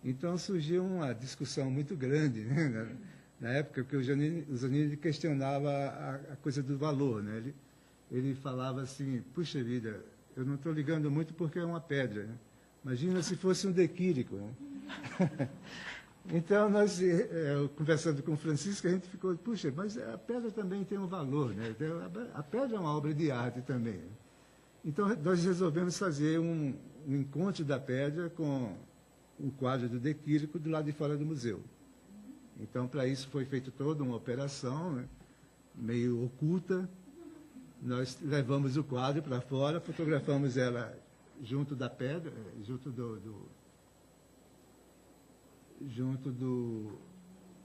Então, surgiu uma discussão muito grande, né? Na época, que o Zanini questionava a coisa do valor. Né? Ele falava assim, puxa vida, eu não estou ligando muito porque é uma pedra. Né? Imagina se fosse um dequírico. Né? Então, nós, conversando com o Francisco, a gente ficou, puxa, mas a pedra também tem um valor, né? A pedra é uma obra de arte também. Né? Então, nós resolvemos fazer um encontro da pedra com um quadro do dequírico do lado de fora do museu. Então, para isso foi feita toda uma operação, né? Meio oculta. Nós levamos o quadro para fora, fotografamos ela junto da pedra, junto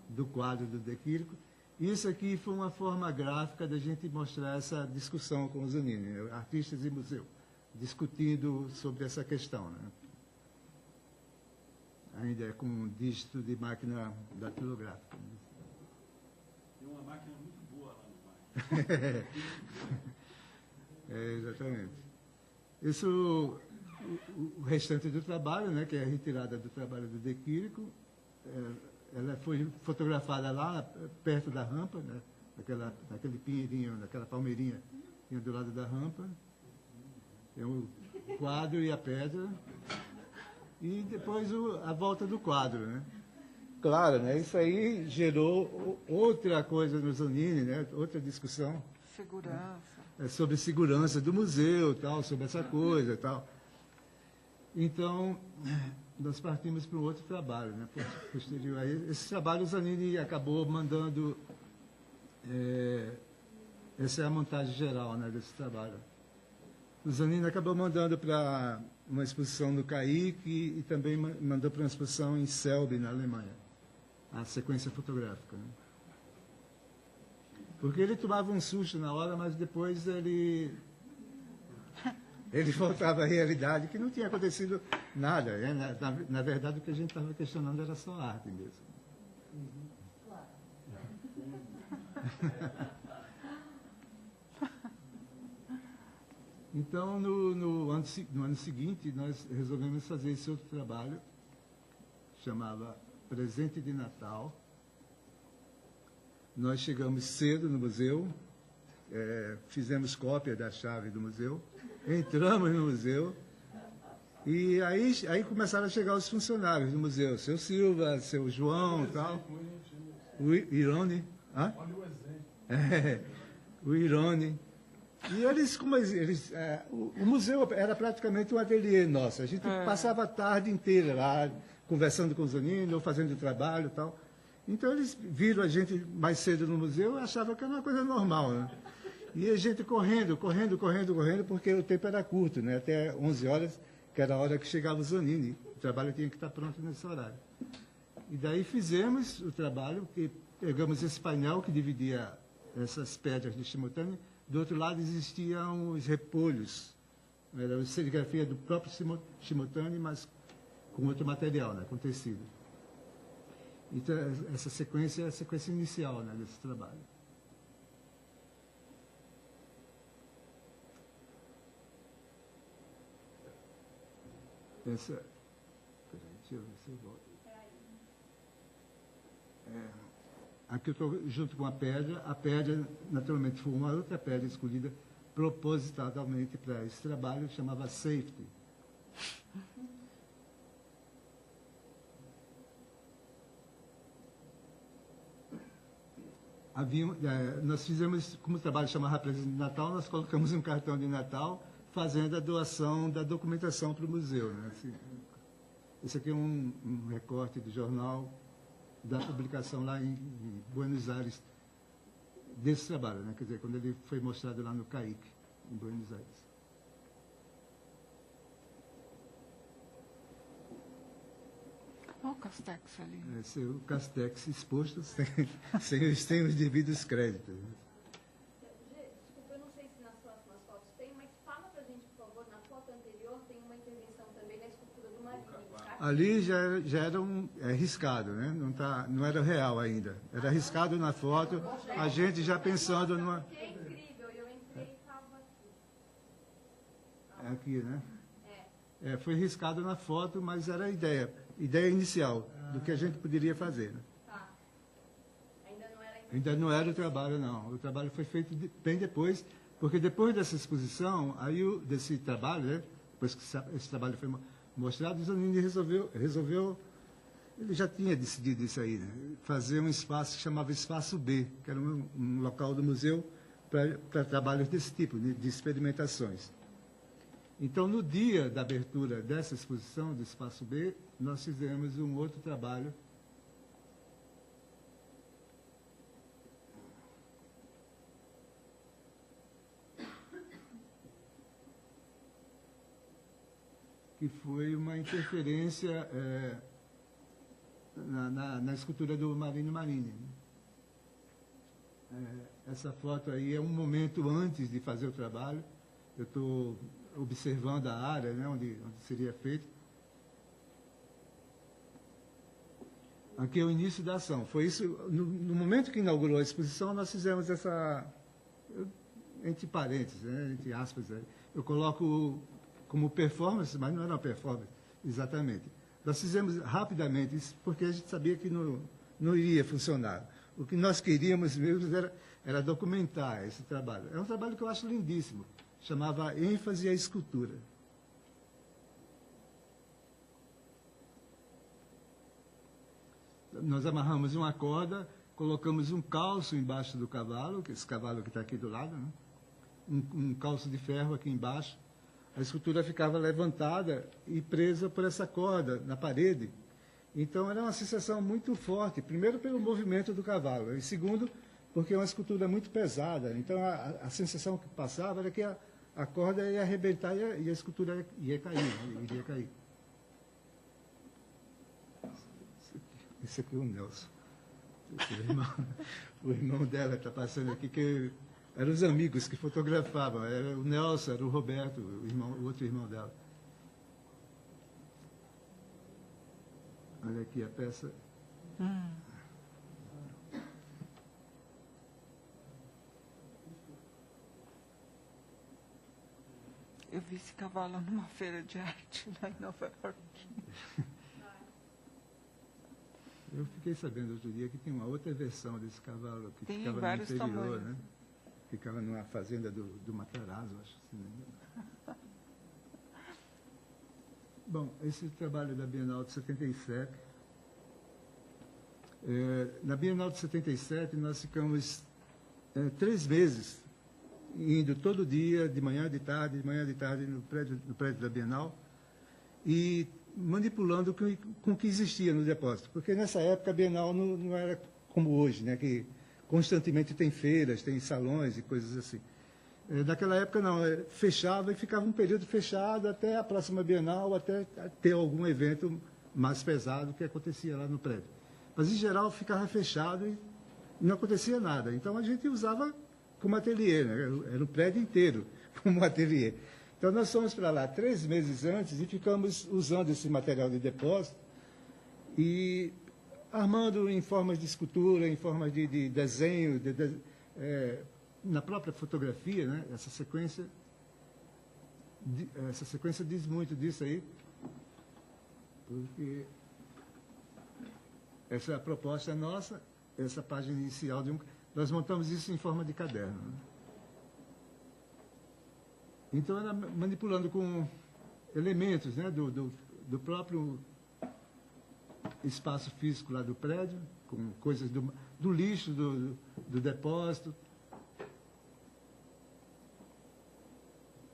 do quadro do dequírico. Isso aqui foi uma forma gráfica da gente mostrar essa discussão com os Zanini, artistas e museu, discutindo sobre essa questão. Né? Ainda é com um dígito de máquina datilográfica. Tem uma máquina muito boa lá no parque. Exatamente. Isso, o restante do trabalho, né, que é a retirada do trabalho do dequírico, ela foi fotografada lá perto da rampa, né, naquele pinheirinho, naquela palmeirinha que tinha do lado da rampa. Tem o quadro e a pedra. E depois a volta do quadro, né? Claro, né? Isso aí gerou outra coisa no Zanini, né? Outra discussão. Segurança. Né? Sobre segurança do museu, tal, sobre essa coisa, tal. Então, nós partimos para um outro trabalho, né? Posterior a esse trabalho, o Zanini acabou mandando. Essa é a montagem geral, né, desse trabalho. O Zanini acabou mandando para uma exposição no CAIC e também mandou para uma exposição em Selby, na Alemanha, a sequência fotográfica. Né? Porque ele tomava um susto na hora, mas depois ele voltava à realidade, que não tinha acontecido nada. Né? Na verdade, o que a gente estava questionando era só arte mesmo. Então, no ano seguinte, nós resolvemos fazer esse outro trabalho, chamava Presente de Natal. Nós chegamos cedo no museu, fizemos cópia da chave do museu, entramos no museu, e aí começaram a chegar os funcionários do museu, seu Silva, seu João e tal. O Irone. Hã? Olha o exemplo. O Irone. E o museu era praticamente um ateliê nosso. A gente passava a tarde inteira lá, conversando com os meninos, ou fazendo trabalho e tal. Então, eles viram a gente mais cedo no museu e achavam que era uma coisa normal, né? E a gente correndo, porque o tempo era curto, né? Até 11 horas, que era a hora que chegava o Zanini. O trabalho tinha que estar pronto nesse horário. E daí fizemos o trabalho, que pegamos esse painel que dividia essas pedras de Shimotani. Do outro lado existiam os repolhos. Era a serigrafia do próprio Shimotani, mas com outro material, né? Com tecido. Então, essa sequência é a sequência inicial, né, desse trabalho. Essa... Peraí, deixa eu ver se eu volto. Aqui eu estou junto com a pedra. A pedra, naturalmente, foi uma outra pedra escolhida propositalmente para esse trabalho, que chamava Safety. Nós fizemos, como o trabalho chama Presente de Natal, nós colocamos um cartão de Natal fazendo a doação da documentação para o museu, né? Esse aqui é um recorte do jornal da publicação lá em Buenos Aires desse trabalho, né? Quer dizer, quando ele foi mostrado lá no CAIC, em Buenos Aires. Olha o Castex ali. Esse é o Castex exposto sem os devidos créditos. Desculpa, eu não sei se nas próximas fotos tem, mas fala pra gente, por favor, na foto anterior tem uma intervenção também na escultura do Marini, tá? Ali já era riscado, né? Não era real ainda. Era riscado na foto, a gente já pensando numa... Que incrível, eu entrei e estava aqui. É aqui, né? Foi riscado na foto, mas era a ideia inicial do que a gente poderia fazer. Né? Tá. Ainda não era o trabalho, não. O trabalho foi feito bem depois, porque depois dessa exposição, desse trabalho, né? Depois que esse trabalho foi mostrado, o Zanini resolveu, ele já tinha decidido isso aí, né? Fazer um espaço que chamava Espaço B, que era um local do museu para trabalhos desse tipo, de experimentações. Então, no dia da abertura dessa exposição do Espaço B, nós fizemos um outro trabalho que foi uma interferência na escultura do Marino Marini. Essa foto aí é um momento antes de fazer o trabalho. Eu estou observando a área, né, onde seria feito. Aqui é o início da ação. Foi isso, no momento que inaugurou a exposição, nós fizemos essa, entre parênteses, né, entre aspas, eu coloco como performance, mas não era uma performance, exatamente. Nós fizemos rapidamente isso, porque a gente sabia que não iria funcionar. O que nós queríamos mesmo era documentar esse trabalho. É um trabalho que eu acho lindíssimo. Chamava ênfase à escultura. Nós amarramos uma corda, colocamos um calço embaixo do cavalo, que esse cavalo que está aqui do lado, né? Um calço de ferro aqui embaixo. A escultura ficava levantada e presa por essa corda na parede. Então, era uma sensação muito forte, primeiro pelo movimento do cavalo, e segundo, porque é uma escultura muito pesada. Então, a sensação que passava era que a corda ia arrebentar e a escultura iria cair. Esse aqui é o Nelson. O irmão dela está passando aqui, que eram os amigos que fotografavam. Era o Nelson, era o Roberto, o outro irmão dela. Olha aqui a peça. Eu vi esse cavalo numa feira de arte lá em Nova York. Eu fiquei sabendo outro dia que tem uma outra versão desse cavalo que Tem ficava no vários interior, tamanhos. né? Ficava numa fazenda do Matarazzo, acho. Se não me engano. Bom, esse trabalho da Bienal de 77. Na Bienal de 77, nós ficamos 3 meses indo todo dia, de manhã, de tarde, no prédio da Bienal, e manipulando com o que existia no depósito. Porque nessa época a Bienal não era como hoje, né, que constantemente tem feiras, tem salões e coisas assim. Naquela época não, fechava e ficava um período fechado até a próxima Bienal, até ter algum evento mais pesado que acontecia lá no prédio. Mas, em geral, ficava fechado e não acontecia nada. Então, a gente usava como ateliê, né? Era o prédio inteiro como ateliê. Então, nós fomos para lá 3 meses antes e ficamos usando esse material de depósito e armando em formas de escultura, em formas de desenho, na própria fotografia, né? Essa sequência diz muito disso aí, porque essa é a proposta nossa, essa página inicial nós montamos isso em forma de caderno, né? Então, era manipulando com elementos, né, do próprio espaço físico lá do prédio, com coisas do lixo, do depósito.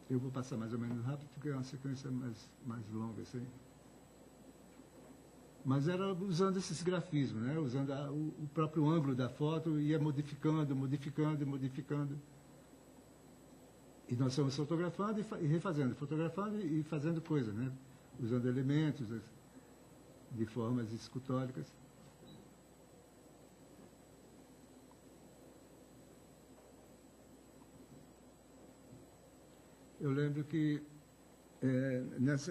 Eu vou passar mais ou menos rápido, porque é uma sequência mais longa, assim. Mas era usando esses grafismos, né? Usando o próprio ângulo da foto, ia modificando. E nós estamos fotografando e refazendo, fotografando e fazendo coisas, né? Usando elementos de formas escultóricas. Eu lembro que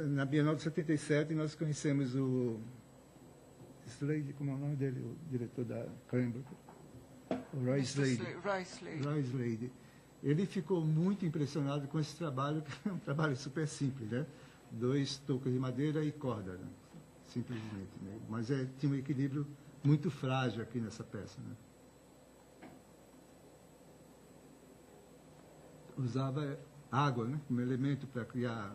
na Bienal de 77 nós conhecemos o Slade, como é o nome dele, o diretor da Cranbrook, o Roy Slade. Roy Slade. Ele ficou muito impressionado com esse trabalho, que é um trabalho super simples, né? 2 tocos de madeira e corda, né? Simplesmente, né? Mas tinha um equilíbrio muito frágil aqui nessa peça, né? Usava água, né, como elemento para criar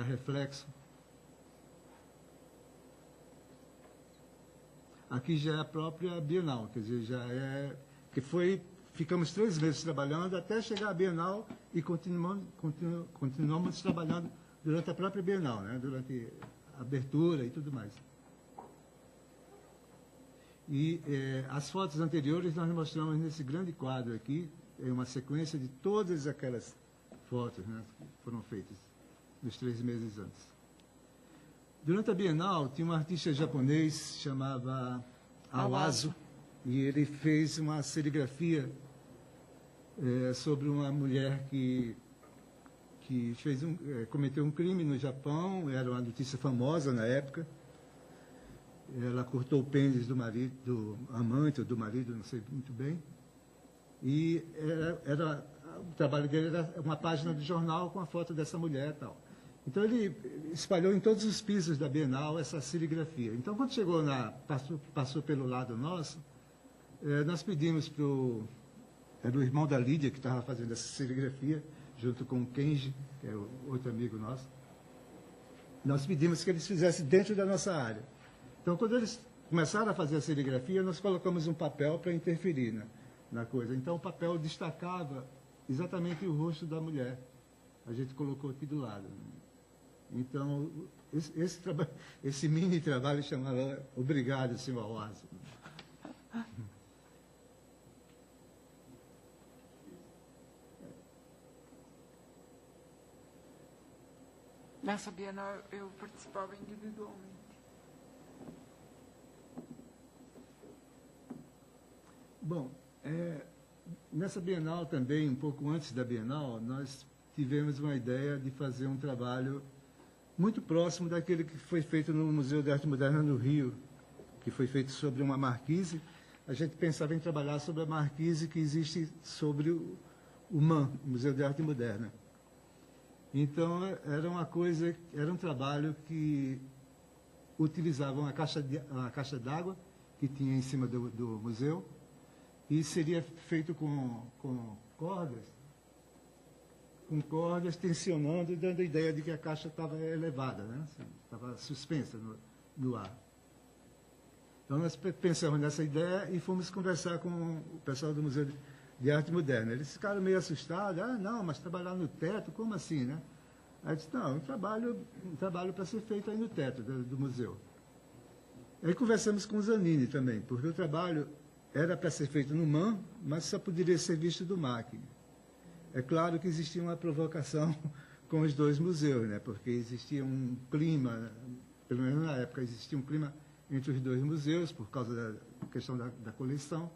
reflexo. Aqui já é a própria Bienal, quer dizer, ficamos 3 meses trabalhando até chegar à Bienal e continuamos trabalhando durante a própria Bienal, né, durante a abertura e tudo mais. E as fotos anteriores nós mostramos nesse grande quadro aqui, uma sequência de todas aquelas fotos, né, que foram feitas nos 3 meses antes. Durante a Bienal, tinha um artista japonês chamava Awazu, e ele fez uma serigrafia sobre uma mulher que cometeu um crime no Japão, era uma notícia famosa na época. Ela cortou o pênis do marido, do amante ou do marido, não sei muito bem. E o trabalho dele era uma página de jornal com a foto dessa mulher e tal. Então, ele espalhou em todos os pisos da Bienal essa serigrafia. Então, quando chegou passou pelo lado nosso, nós pedimos era o irmão da Lídia que estava fazendo essa serigrafia, junto com o Kenji, que é outro amigo nosso. Nós pedimos que eles fizessem dentro da nossa área. Então, quando eles começaram a fazer a serigrafia, nós colocamos um papel para interferir, né, na coisa. Então, o papel destacava exatamente o rosto da mulher. A gente colocou aqui do lado. Então, esse mini trabalho chamava Obrigado, Senhor Awazu. Nessa Bienal eu participava individualmente. Bom, nessa Bienal também, um pouco antes da Bienal, nós tivemos uma ideia de fazer um trabalho muito próximo daquele que foi feito no Museu de Arte Moderna no Rio, que foi feito sobre uma marquise. A gente pensava em trabalhar sobre a marquise que existe sobre o MAM, Museu de Arte Moderna. Então, era um trabalho que utilizava uma caixa d'água que tinha em cima do museu e seria feito com cordas tensionando e dando a ideia de que a caixa estava elevada, né? Estava suspensa no ar. Então, nós pensamos nessa ideia e fomos conversar com o pessoal do Museu de Arte Moderna. Eles ficaram meio assustados. Não, mas trabalhar no teto, como assim, né? Aí eu disse, não, um trabalho para ser feito aí no teto do museu. Aí conversamos com o Zanini também, porque o trabalho era para ser feito no MAM, mas só poderia ser visto do MAC. É claro que existia uma provocação com os dois museus, né? Porque existia um clima, pelo menos na época, existia um clima entre os dois museus, por causa da questão da coleção.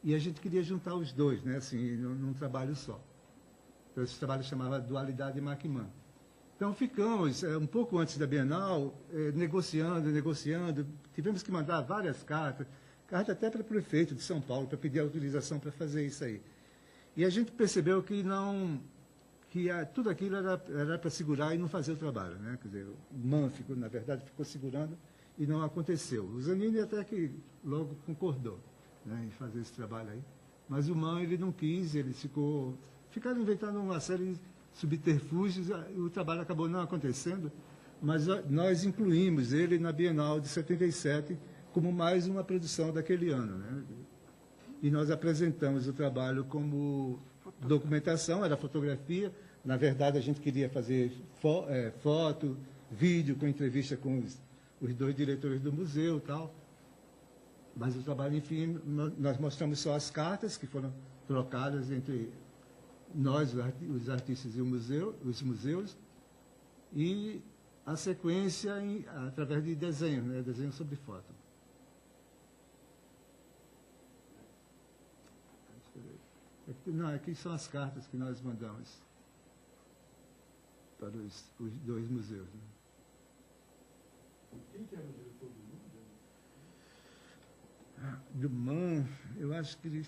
E a gente queria juntar os dois, né? Assim, num trabalho só. Então, esse trabalho chamava Dualidade MAC-MAN. Então, ficamos, um pouco antes da Bienal, negociando. Tivemos que mandar várias cartas até para o prefeito de São Paulo, para pedir autorização para fazer isso aí. E a gente percebeu que tudo aquilo era para segurar e não fazer o trabalho, né? Quer dizer, o MAN, na verdade, ficou segurando e não aconteceu. O Zanini até que logo concordou, né, em fazer esse trabalho aí. Mas o MAN, ele não quis, ficaram inventando uma série de subterfúgios, e o trabalho acabou não acontecendo, mas nós incluímos ele na Bienal de 77 como mais uma produção daquele ano, né? E nós apresentamos o trabalho como documentação, era fotografia. Na verdade, a gente queria fazer foto, vídeo, com entrevista com os dois diretores do museu e tal. Mas o trabalho, enfim, nós mostramos só as cartas que foram trocadas entre nós, os artistas e os museus, e a sequência através de desenho, né? Desenho sobre foto. Não, aqui são as cartas que nós mandamos para os dois museus. Né? Quem que era o diretor do MAN, eu acho que ele...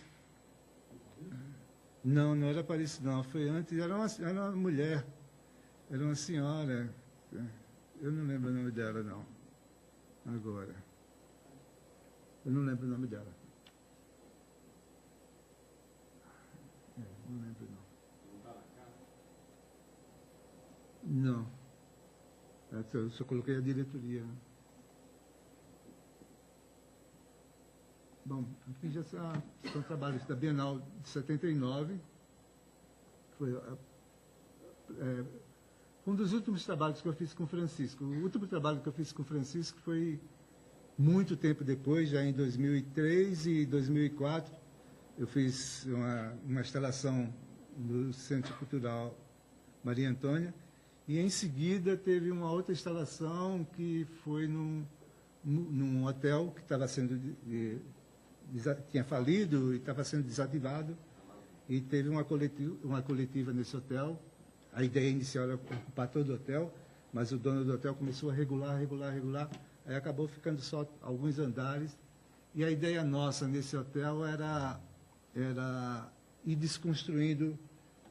Não era Paris, não. Foi antes, era uma mulher, era uma senhora. Eu não lembro o nome dela, não. Agora. Eu não lembro o nome dela. Não lembro, não. Não. Eu só coloquei a diretoria. Né? Bom, aqui já são trabalhos da Bienal de 79. Foi um dos últimos trabalhos que eu fiz com o Francisco. O último trabalho que eu fiz com o Francisco foi muito tempo depois, já em 2003 e 2004. Eu fiz uma instalação no Centro Cultural Maria Antônia, e em seguida teve uma outra instalação que foi num hotel que estava sendo tinha falido e estava sendo desativado, e teve uma coletiva nesse hotel. A ideia inicial era ocupar todo o hotel, mas o dono do hotel começou a regular, aí acabou ficando só alguns andares, e a ideia nossa nesse hotel era ir desconstruindo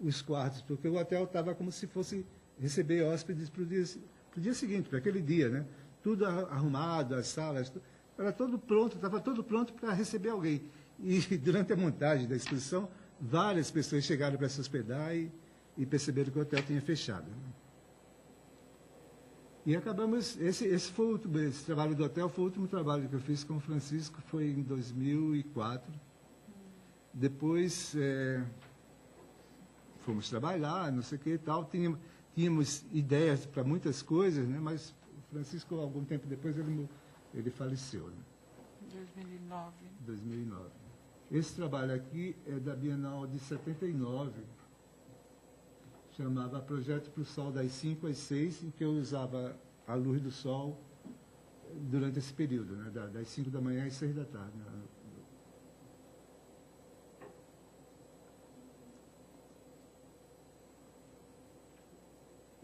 os quartos, porque o hotel estava como se fosse receber hóspedes para o dia seguinte, para aquele dia, né? Tudo arrumado, as salas, estava todo pronto para receber alguém. E durante a montagem da exposição, várias pessoas chegaram para se hospedar e perceberam que o hotel tinha fechado. E acabamos, esse trabalho do hotel foi o último trabalho que eu fiz com o Francisco, foi em 2004. Depois fomos trabalhar, não sei o que e tal, tínhamos ideias para muitas coisas, né? Mas o Francisco, algum tempo depois, ele faleceu. Né? 2009. Esse trabalho aqui é da Bienal de 79, chamava Projeto para o Sol das 5 às 6, em que eu usava a luz do sol durante esse período, né? Das 5 da manhã às 6 da tarde.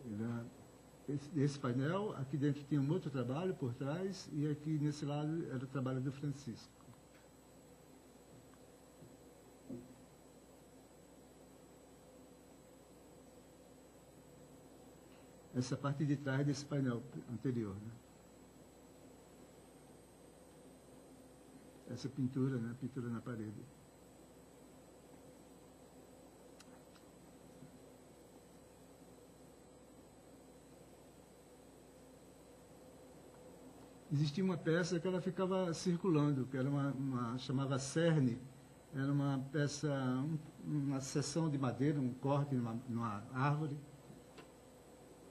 Né? Esse painel, aqui dentro tinha um outro trabalho por trás, e aqui nesse lado era o trabalho do Francisco. essa parte de trás desse painel anterior, né? Essa pintura, né? Pintura na parede. Existia uma peça que ela ficava circulando, que era chamava cerne, era uma peça, uma seção de madeira, um corte numa árvore,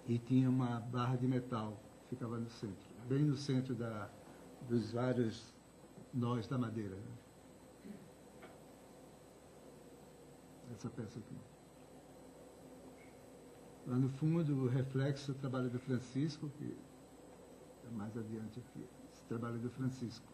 e tinha uma barra de metal que ficava no centro, bem no centro dos vários nós da madeira. Né? Essa peça aqui. Lá no fundo, o reflexo do trabalho do Francisco, que mais adiante aqui, esse trabalho do Francisco.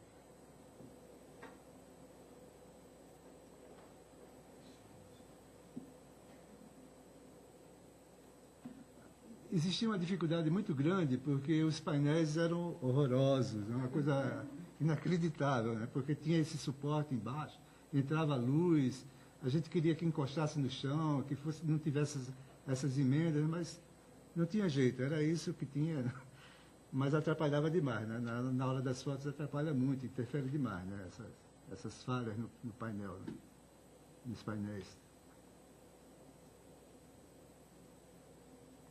Existia uma dificuldade muito grande porque os painéis eram horrorosos, uma coisa inacreditável, né? Porque tinha esse suporte embaixo, entrava luz, a gente queria que encostasse no chão, que não tivesse essas emendas, mas não tinha jeito, era isso que tinha. Mas atrapalhava demais, né? Na hora das fotos atrapalha muito, interfere demais, né? Essas falhas no painel, né? Nos painéis.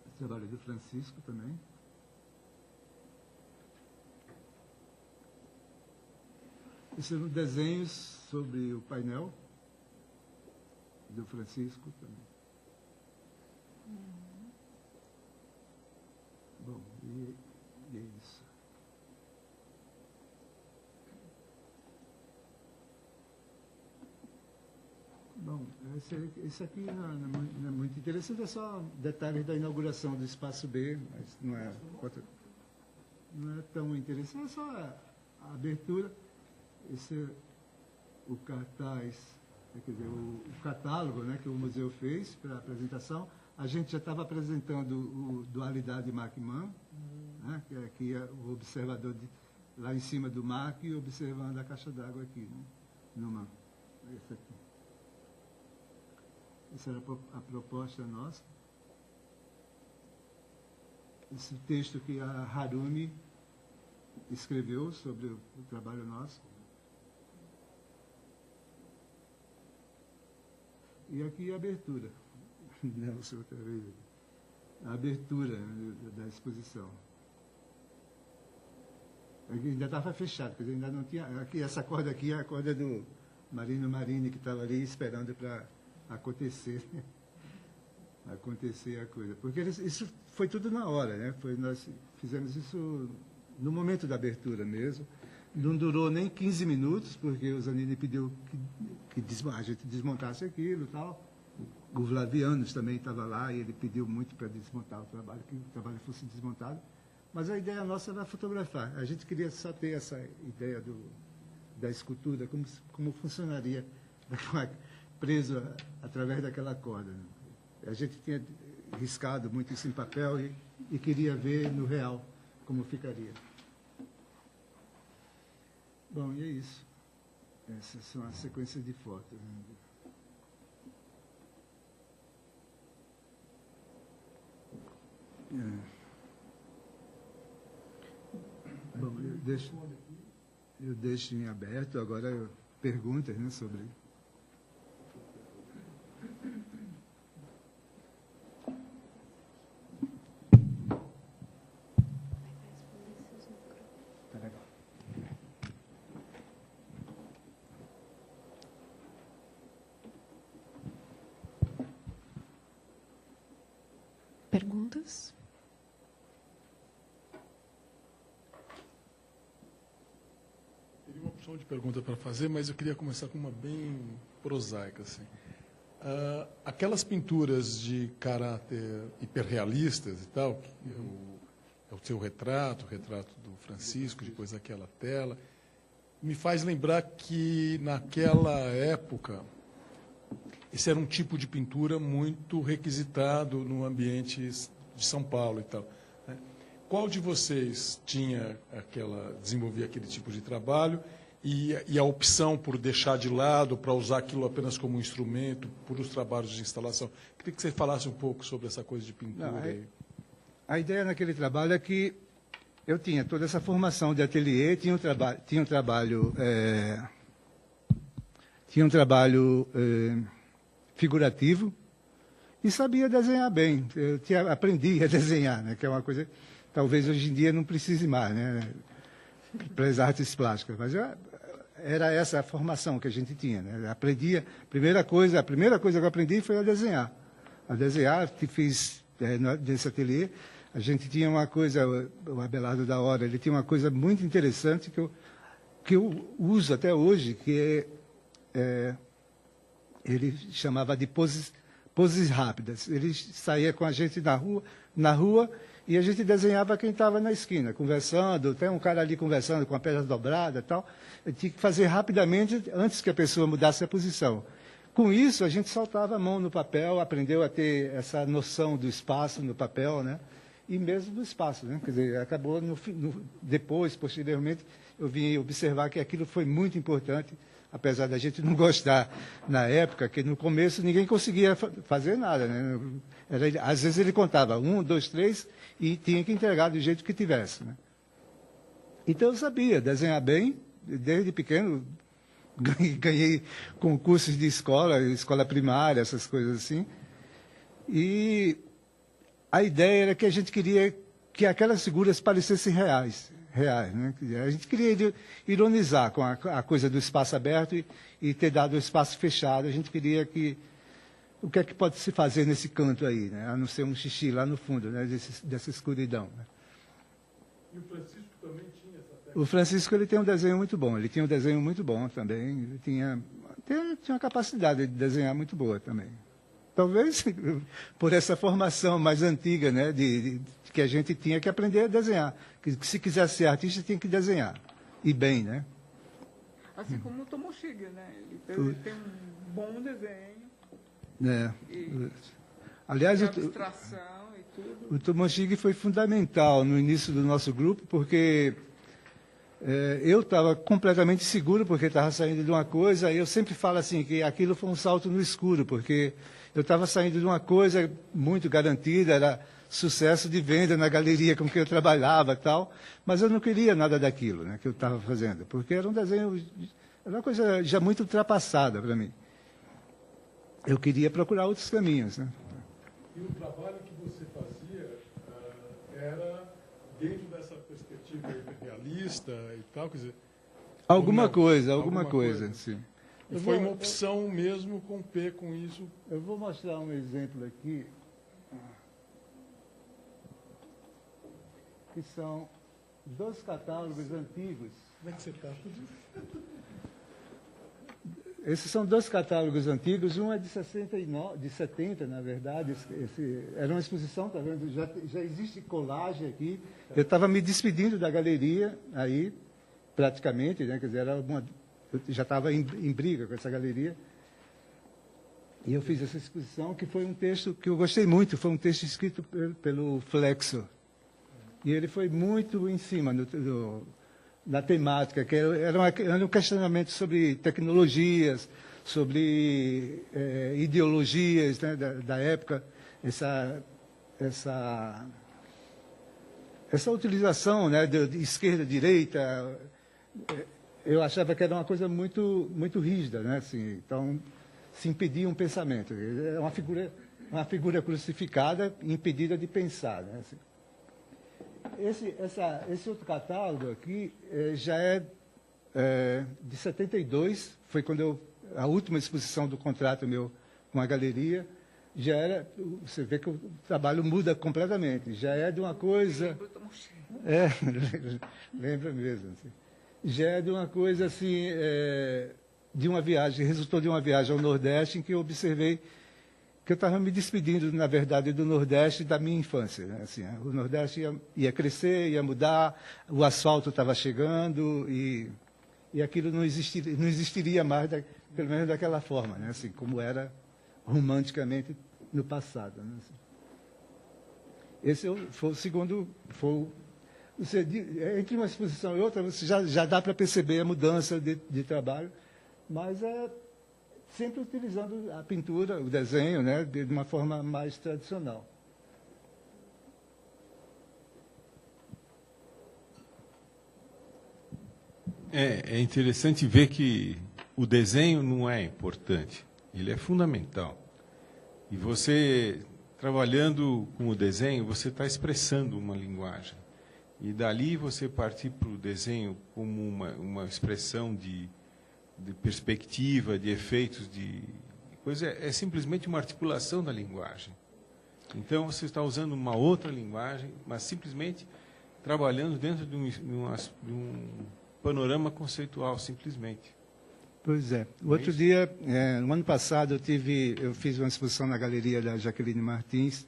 Esse trabalho do Francisco também. Esses são desenhos sobre o painel do Francisco também. Bom, e é isso. Bom, esse aqui não é muito interessante, é só detalhes da inauguração do Espaço B, mas não é tão interessante, é só a abertura. Esse é o cartaz, quer dizer, o catálogo, né, que o museu fez para a apresentação. A gente já estava apresentando o Dualidade Mach-Mann, né, que é aqui o observador lá em cima do Mach e observando a caixa d'água aqui, né, no Mann. Esse aqui. Essa era a proposta nossa. Esse texto que a Harumi escreveu sobre o trabalho nosso. E aqui a abertura. Nelson, outra vez. A abertura da exposição. Aqui ainda estava fechado, quer dizer, ainda não tinha. Aqui, essa corda aqui é a corda do Marino Marini, que estava ali esperando para acontecer a coisa. Porque isso foi tudo na hora, né? Nós fizemos isso no momento da abertura mesmo. Não durou nem 15 minutos, porque o Zanini pediu que a gente desmontasse aquilo e tal. O Flavianos também estava lá e ele pediu muito para desmontar o trabalho, que o trabalho fosse desmontado. Mas a ideia nossa era fotografar. A gente queria só ter essa ideia da escultura, como funcionaria preso através daquela corda. Né? A gente tinha riscado muito isso em papel e queria ver no real como ficaria. Bom, e é isso. Essas são as sequências de fotos. Né? Bom, eu deixo em aberto agora perguntas, né, sobre. Tá legal. Perguntas? Teria uma opção de pergunta para fazer, mas eu queria começar com uma bem prosaica. Assim. Aquelas pinturas de caráter hiperrealistas e tal, que é o seu retrato, o retrato do Francisco, depois aquela tela, me faz lembrar que naquela época esse era um tipo de pintura muito requisitado no ambiente de São Paulo e tal. Né? Qual de vocês desenvolvia aquele tipo de trabalho e a opção por deixar de lado, para usar aquilo apenas como um instrumento, por os trabalhos de instalação? Queria que você falasse um pouco sobre essa coisa de pintura. Não, a ideia naquele trabalho é que eu tinha toda essa formação de ateliê, tinha um trabalho figurativo e sabia desenhar bem. Eu aprendi a desenhar, né, que é uma coisa que talvez hoje em dia não precise mais, né, para as artes plásticas. Mas era essa a formação que a gente tinha. Né? Aprendia, a primeira coisa que eu aprendi foi a desenhar. Fiz nesse ateliê. A gente tinha uma coisa, o Abelardo da Hora, ele tinha uma coisa muito interessante que eu uso até hoje, que ele chamava de poses rápidas. Ele saía com a gente na rua e a gente desenhava quem estava na esquina, conversando, tem um cara ali conversando com a perna dobrada e tal. Eu tinha que fazer rapidamente antes que a pessoa mudasse a posição. Com isso, a gente soltava a mão no papel, aprendeu a ter essa noção do espaço no papel, né? E mesmo do espaço, né? Quer dizer, acabou depois, posteriormente, eu vim observar que aquilo foi muito importante, apesar da gente não gostar na época, que no começo ninguém conseguia fazer nada, né? Às vezes ele contava 1, 2, 3 e tinha que entregar do jeito que tivesse, né? Então eu sabia desenhar bem, desde pequeno, ganhei concursos de escola primária, essas coisas assim. E a ideia era que a gente queria que aquelas figuras parecessem reais, né? A gente queria ironizar com a coisa do espaço aberto e ter dado o espaço fechado. A gente queria que... O que é que pode se fazer nesse canto aí, né? A não ser um xixi lá no fundo, né? Dessa escuridão. Né? E o Francisco também tinha essa técnica? O Francisco ele tem um desenho muito bom. Ele tinha um desenho muito bom também. Ele tinha uma capacidade de desenhar muito boa também. Talvez por essa formação mais antiga, né, que a gente tinha que aprender a desenhar. Que se quiser ser artista, tem que desenhar. E bem, né? Assim como o Tomoshige, né? Ele tem um bom desenho. Aliás, abstração e tudo. O Tomoshige foi fundamental no início do nosso grupo, porque eu estava completamente seguro, porque estava saindo de uma coisa, e eu sempre falo assim, que aquilo foi um salto no escuro, porque eu estava saindo de uma coisa muito garantida, era sucesso de venda na galeria com que eu trabalhava e tal, mas eu não queria nada daquilo, né, que eu estava fazendo, porque era um desenho, era uma coisa já muito ultrapassada para mim. Eu queria procurar outros caminhos, né? E o trabalho que você fazia era dentro dessa perspectiva hiperrealista e tal, quer dizer... Alguma coisa, sim. E foi uma opção mesmo com P, com isso? Eu vou mostrar um exemplo aqui, que são 2 catálogos antigos. Como é que você está? Esses são 2 catálogos antigos, um é de 70, na verdade. Era uma exposição, tá vendo? Já existe colagem aqui. Eu estava me despedindo da galeria aí, praticamente, né? Quer dizer, eu já estava em briga com essa galeria. E eu fiz essa exposição, que foi um texto que eu gostei muito, foi um texto escrito pelo Flexo. E ele foi muito em cima da temática, que era um questionamento sobre tecnologias, sobre ideologias, né, da época, essa utilização, né, de esquerda-direita. Eu achava que era uma coisa muito, muito rígida, né, assim, então se impedia um pensamento. É uma figura crucificada, impedida de pensar, né, assim. Esse outro catálogo aqui já é de 72, foi quando a última exposição do contrato meu com a galeria, já era, você vê que o trabalho muda completamente, já é de uma coisa... Lembra mesmo. Assim. Já é de uma coisa assim, de uma viagem, resultou de uma viagem ao Nordeste em que eu observei que eu estava me despedindo, na verdade, do Nordeste da minha infância. Né? Assim, o Nordeste ia crescer, ia mudar, o asfalto estava chegando e aquilo não existiria mais, pelo menos daquela forma, né? Assim, como era romanticamente no passado. Né? Assim. Esse foi o segundo... entre uma exposição e outra, você já dá para perceber a mudança de trabalho, mas sempre utilizando a pintura, o desenho, né, de uma forma mais tradicional. É interessante ver que o desenho não é importante, ele é fundamental. E você, trabalhando com o desenho, você está expressando uma linguagem. E dali você partir para o desenho como uma expressão de perspectiva, de efeitos, de coisa, é simplesmente uma articulação da linguagem. Então, você está usando uma outra linguagem, mas simplesmente trabalhando dentro de um panorama conceitual, simplesmente. Pois é. O outro dia, no ano passado, eu fiz uma exposição na galeria da Jaqueline Martins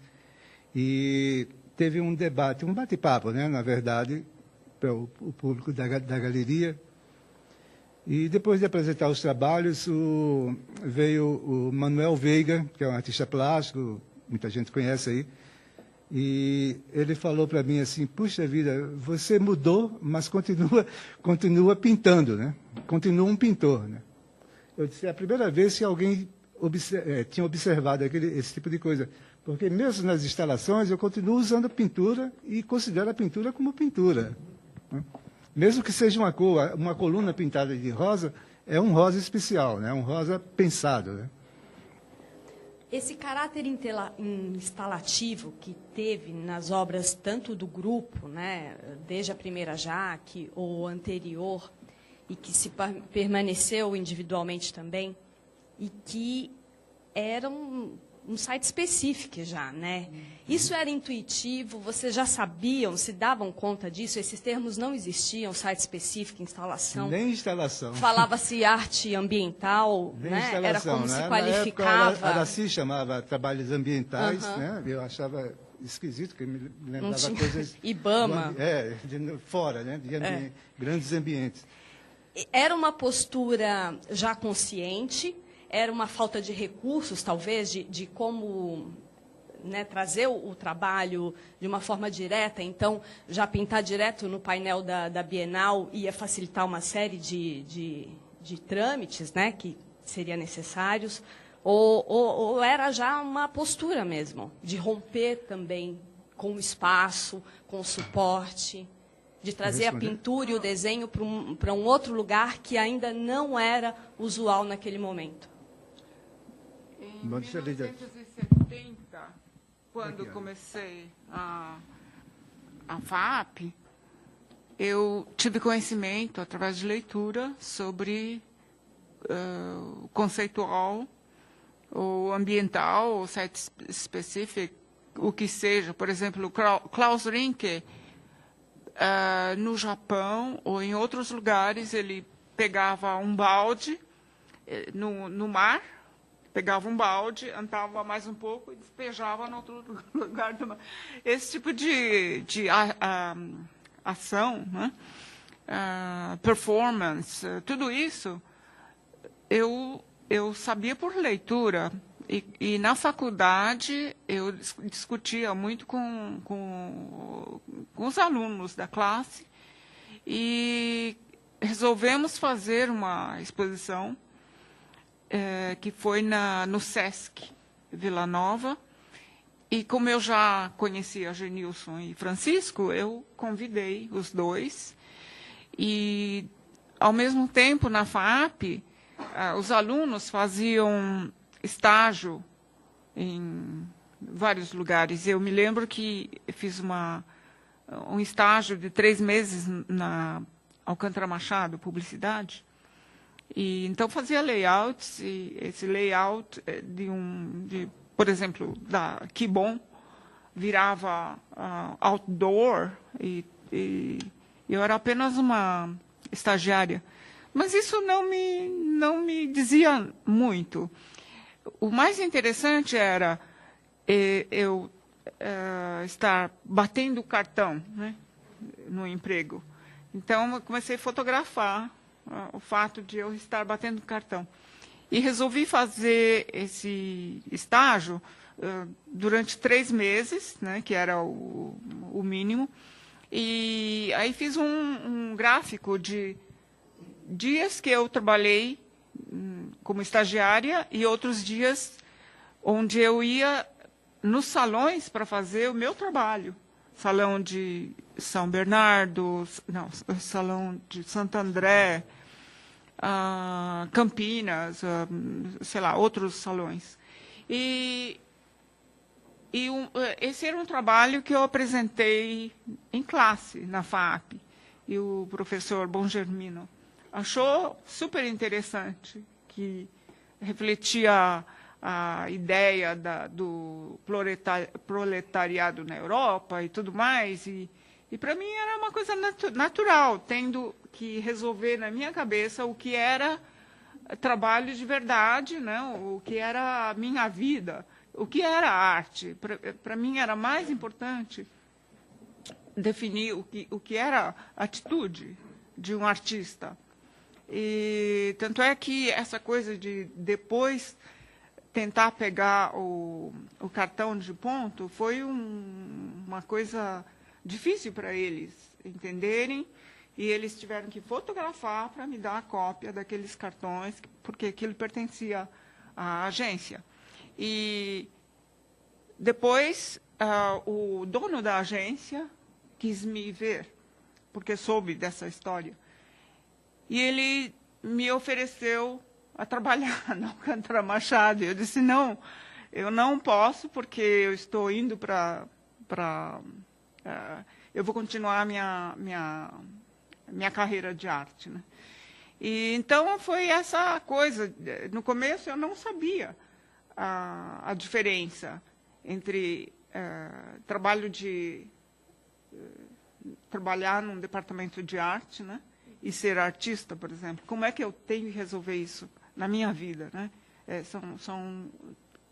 e teve um debate, um bate-papo, né, na verdade, para o público da galeria. E depois de apresentar os trabalhos, veio o Manuel Veiga, que é um artista plástico, muita gente conhece aí, e ele falou para mim assim: puxa vida, você mudou, mas continua pintando, né? Continua um pintor, né? Eu disse: é a primeira vez que alguém tinha observado esse tipo de coisa, porque mesmo nas instalações eu continuo usando pintura e considero a pintura como pintura, né? Mesmo que seja uma coluna pintada de rosa, é um rosa especial, né? Um rosa pensado, né? Esse caráter instalativo que teve nas obras tanto do grupo, né, desde a primeira Jaque ou anterior, e que se permaneceu individualmente também, e que era um site específico já, né? Isso era intuitivo, vocês já sabiam, se davam conta disso? Esses termos não existiam, site específico, instalação. Nem instalação. Falava-se arte ambiental, Nem né? Era como né? se qualificava. Na época, ela se chamava trabalhos ambientais, né? Eu achava esquisito, porque me lembrava coisas... Ibama. De fora, né? De grandes ambientes. Era uma postura já consciente, era uma falta de recursos, talvez, de como, né, trazer o trabalho de uma forma direta. Então, já pintar direto no painel da Bienal ia facilitar uma série de trâmites, né, que seriam necessários. Ou era já uma postura mesmo, de romper também com o espaço, com o suporte, de trazer a pintura e o desenho para um outro lugar que ainda não era usual naquele momento. Em 1970, quando comecei a FAAP, eu tive conhecimento, através de leitura, sobre o conceitual, o ambiental, o site específico, o que seja. Por exemplo, o Klaus Rinke, no Japão ou em outros lugares, ele pegava um balde no mar, pegava um balde, andava mais um pouco e despejava no outro lugar do mar. Esse tipo de ação, né? Performance, tudo isso eu sabia por leitura. E na faculdade eu discutia muito com os alunos da classe e resolvemos fazer uma exposição que foi no Sesc Vila Nova. E como eu já conhecia Genilson e Francisco, eu convidei os dois. E, ao mesmo tempo, na FAAP, os alunos faziam estágio em vários lugares. Eu me lembro que fiz um estágio de 3 meses na Alcântara Machado, publicidade. E então fazia layouts, e esse layout por exemplo, da Kibon, virava outdoor, e eu era apenas uma estagiária. Mas isso não me dizia muito. O mais interessante era eu estar batendo cartão, né, no emprego. Então, eu comecei a fotografar o fato de eu estar batendo cartão. E resolvi fazer esse estágio durante 3 meses, né, que era o mínimo. E aí fiz um gráfico de dias que eu trabalhei como estagiária e outros dias onde eu ia nos salões para fazer o meu trabalho, Salão de São Bernardo, não, Salão de Santo André, Campinas, sei lá, outros salões. Esse era um trabalho que eu apresentei em classe, na FAAP. E o professor Bongermino achou super interessante, que refletia a ideia do proletariado na Europa e tudo mais. E para mim era uma coisa natural, tendo que resolver na minha cabeça o que era trabalho de verdade, né? O que era a minha vida, o que era arte. Para mim era mais importante definir o que era a atitude de um artista. E tanto é que essa coisa de depois tentar pegar o cartão de ponto foi uma coisa difícil para eles entenderem, e eles tiveram que fotografar para me dar a cópia daqueles cartões, porque aquilo pertencia à agência. E depois o dono da agência quis me ver, porque soube dessa história. E ele me ofereceu a trabalhar na Alcântara Machado. Eu disse, não, eu não posso, porque eu estou indo eu vou continuar a minha carreira de arte, né? E então foi essa coisa. No começo eu não sabia a diferença entre trabalhar num departamento de arte, né, e ser artista, por exemplo. Como é que eu tenho que resolver isso na minha vida, né? São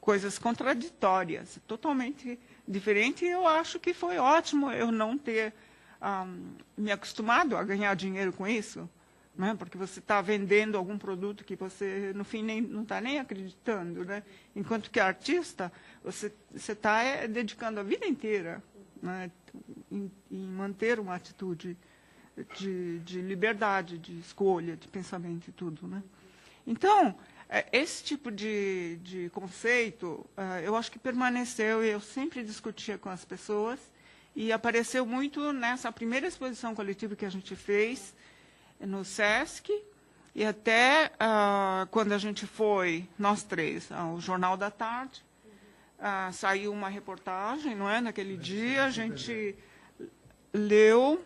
coisas contraditórias, totalmente diferentes, e eu acho que foi ótimo eu não ter me acostumado a ganhar dinheiro com isso, né? Porque você está vendendo algum produto que você, no fim, não está nem acreditando, né? Enquanto que artista, você está dedicando a vida inteira, né, em manter uma atitude de liberdade, de escolha, de pensamento e tudo, né? Então, esse tipo de conceito, eu acho que permaneceu, e eu sempre discutia com as pessoas, e apareceu muito nessa primeira exposição coletiva que a gente fez no SESC, e até quando a gente foi, nós três, ao Jornal da Tarde, saiu uma reportagem, não é? Naquele dia, a gente leu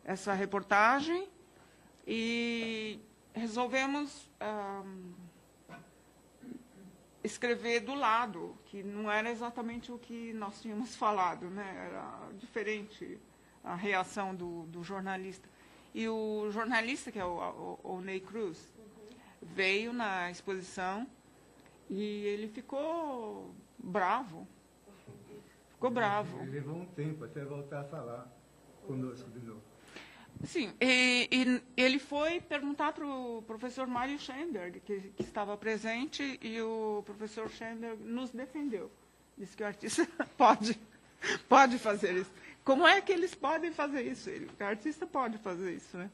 essa reportagem e resolvemos escrever do lado, que não era exatamente o que nós tínhamos falado, né? Era diferente a reação do jornalista. E o jornalista, que é o Ney Cruz, veio na exposição e ele ficou bravo. Ficou bravo. Ele levou um tempo até voltar a falar conosco de novo. Sim, e ele foi perguntar para o professor Mário Schenberg, que estava presente, e o professor Schenberg nos defendeu. Disse que o artista pode fazer isso. Como é que eles podem fazer isso? O artista pode fazer isso, né?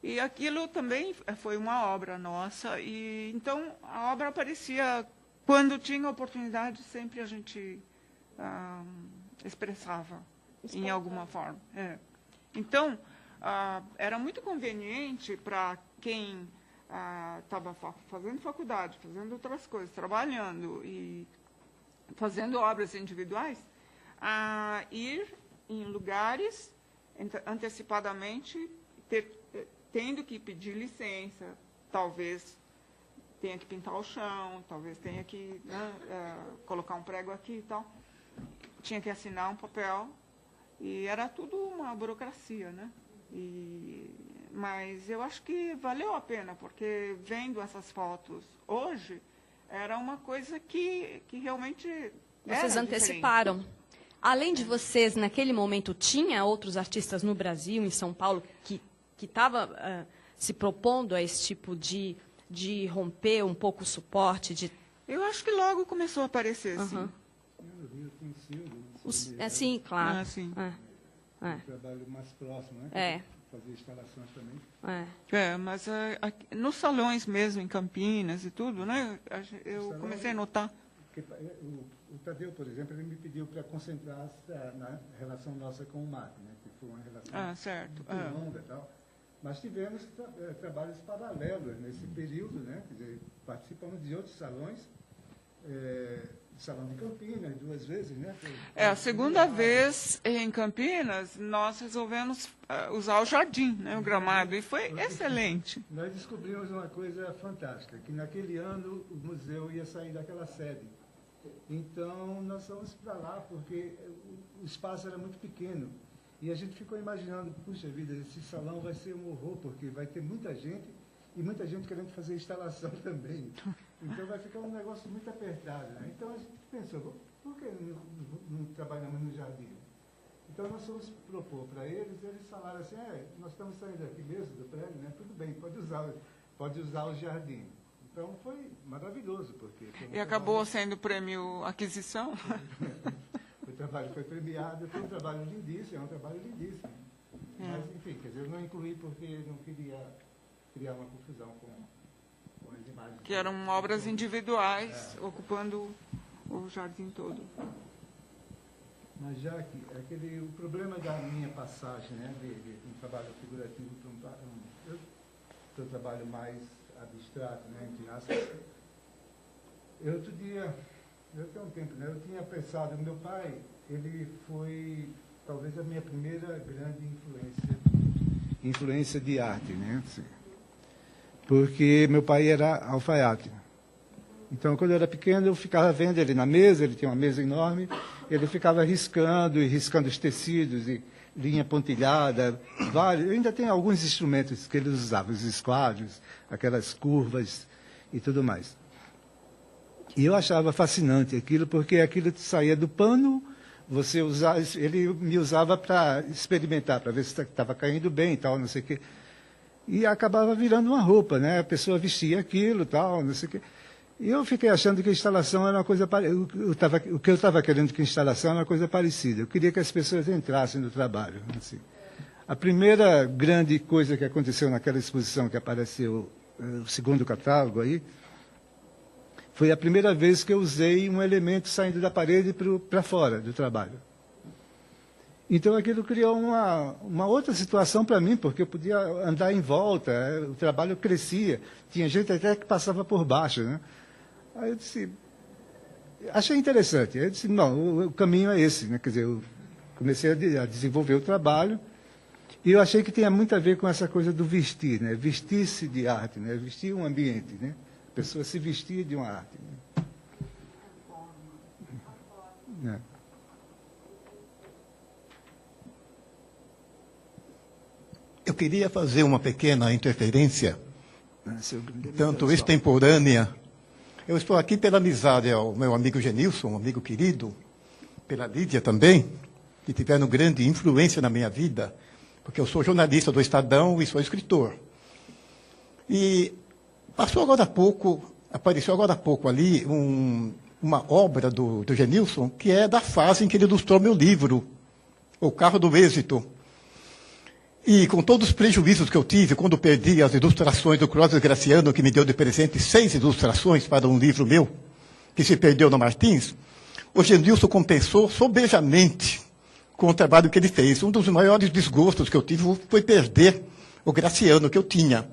E aquilo também foi uma obra nossa. E então a obra aparecia quando tinha oportunidade, sempre a gente expressava em alguma forma. Então era muito conveniente para quem estava fazendo faculdade, fazendo outras coisas, trabalhando e fazendo obras individuais, ir em lugares antecipadamente, tendo que pedir licença, talvez tenha que pintar o chão, talvez tenha que colocar um prego aqui e tal. Tinha que assinar um papel, e era tudo uma burocracia, né? Mas eu acho que valeu a pena, porque vendo essas fotos hoje, era uma coisa que realmente Vocês era anteciparam. diferente. Além de vocês, naquele momento, tinha outros artistas no Brasil, em São Paulo, que estava se propondo a esse tipo de romper um pouco o suporte? Eu acho que logo começou a aparecer, sim. Sim, claro. Sim. Um trabalho mais próximo, né? Fazer instalações também. Mas nos salões mesmo, em Campinas e tudo, né? Eu comecei a notar. Porque o Tadeu, por exemplo, ele me pediu para concentrar na relação nossa com o MAC, né, que foi uma relação certo. muito longa e tal. Mas tivemos trabalhos paralelos nesse período, né, quer dizer, participamos de outros salões, Salão de Campinas, 2 vezes, né? A segunda vez em Campinas, nós resolvemos usar o jardim, né, o gramado, e foi excelente. Nós descobrimos uma coisa fantástica, que naquele ano o museu ia sair daquela sede. Então, nós fomos para lá, porque o espaço era muito pequeno. E a gente ficou imaginando, puxa vida, esse salão vai ser um horror, porque vai ter muita gente, e muita gente querendo fazer instalação também. Então, vai ficar um negócio muito apertado, né? Então, a gente pensou, por que não trabalhamos no jardim? Então, nós fomos propor para eles falaram assim, nós estamos saindo aqui mesmo do prédio, né? Tudo bem, pode usar o jardim. Então, foi maravilhoso, porque... E acabou sendo o prêmio aquisição? O trabalho foi premiado, foi um trabalho lindíssimo, é um trabalho lindíssimo. Mas, enfim, quer dizer, eu não incluí porque não queria criar uma confusão com as imagens. Que eram obras individuais, ocupando o jardim todo. Mas já que o problema da minha passagem, né, de um trabalho figurativo para um trabalho mais abstrato, né, entre aspas, outro dia, eu tenho um tempo, né, eu tinha pensado, meu pai, ele foi talvez a minha primeira grande influência de arte, né, assim, porque meu pai era alfaiate. Então, quando eu era pequeno, eu ficava vendo ele na mesa, ele tinha uma mesa enorme, ele ficava riscando os tecidos, e linha pontilhada, vários. Eu ainda tenho alguns instrumentos que ele usava, os esquadros, aquelas curvas e tudo mais. E eu achava fascinante aquilo, porque aquilo saía do pano, ele me usava para experimentar, para ver se estava caindo bem e tal, não sei o quê. E acabava virando uma roupa, né? A pessoa vestia aquilo, tal, não sei o quê. E eu fiquei achando que a instalação era uma coisa parecida. O que eu estava querendo que a instalação era uma coisa parecida. Eu queria que as pessoas entrassem no trabalho. Assim. A primeira grande coisa que aconteceu naquela exposição que apareceu, o segundo catálogo aí, foi a primeira vez que eu usei um elemento saindo da parede para fora do trabalho. Então aquilo criou uma outra situação para mim, porque eu podia andar em volta, o trabalho crescia, tinha gente até que passava por baixo, né? Aí eu disse, achei interessante. Aí eu disse, não, o caminho é esse, né? Quer dizer, eu comecei a desenvolver o trabalho e eu achei que tinha muito a ver com essa coisa do vestir, né? Vestir-se de arte, né? Vestir um ambiente, né? A pessoa se vestir de uma arte. Né? Eu queria fazer uma pequena interferência, tanto extemporânea. Eu estou aqui pela amizade ao meu amigo Genilson, um amigo querido, pela Lídia também, que tiveram grande influência na minha vida, porque eu sou jornalista do Estadão e sou escritor. E apareceu agora há pouco ali uma obra do Genilson, que é da fase em que ele ilustrou meu livro, O Carro do Êxito. E com todos os prejuízos que eu tive quando perdi as ilustrações do Clóvis Graciano, que me deu de presente 6 ilustrações para um livro meu, que se perdeu no Martins, o Genilson compensou sobejamente com o trabalho que ele fez. Um dos maiores desgostos que eu tive foi perder o Graciano que eu tinha.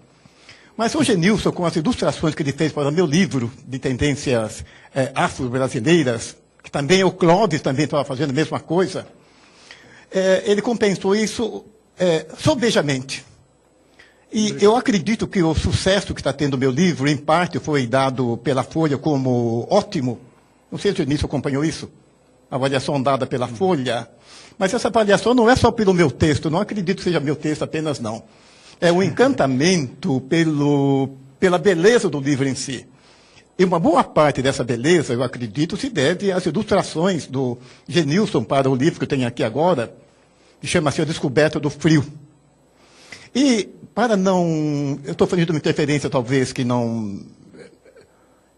Mas o Genilson, com as ilustrações que ele fez para o meu livro de tendências afro-brasileiras, que também o Clóvis também estava fazendo a mesma coisa, ele compensou isso sobejamente. E eu acredito que o sucesso que está tendo o meu livro, em parte, foi dado pela Folha como ótimo. Não sei se o Genilson acompanhou isso. A avaliação dada pela Folha. Mas essa avaliação não é só pelo meu texto, não acredito que seja meu texto apenas, não. É um encantamento pela beleza do livro em si. E uma boa parte dessa beleza, eu acredito, se deve às ilustrações do Genilson para o livro que eu tenho aqui agora, que chama-se A Descoberta do Frio. E, eu estou fazendo uma interferência, talvez, que não...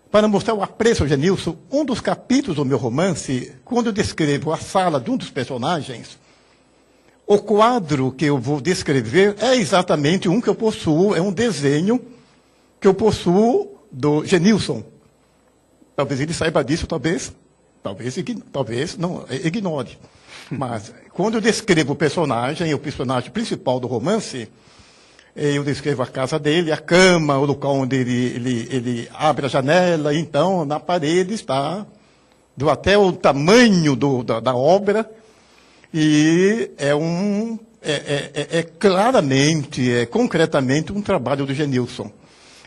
Para mostrar o apreço ao Genilson, um dos capítulos do meu romance, quando eu descrevo a sala de um dos personagens, o quadro que eu vou descrever é exatamente um que eu possuo, é um desenho que eu possuo do Genilson. Talvez ele saiba disso, talvez Talvez não ignore. Mas, quando eu descrevo o personagem principal do romance, eu descrevo a casa dele, a cama, o local onde ele abre a janela. Então, na parede está, até o tamanho da obra, e claramente, concretamente, um trabalho do Genilson.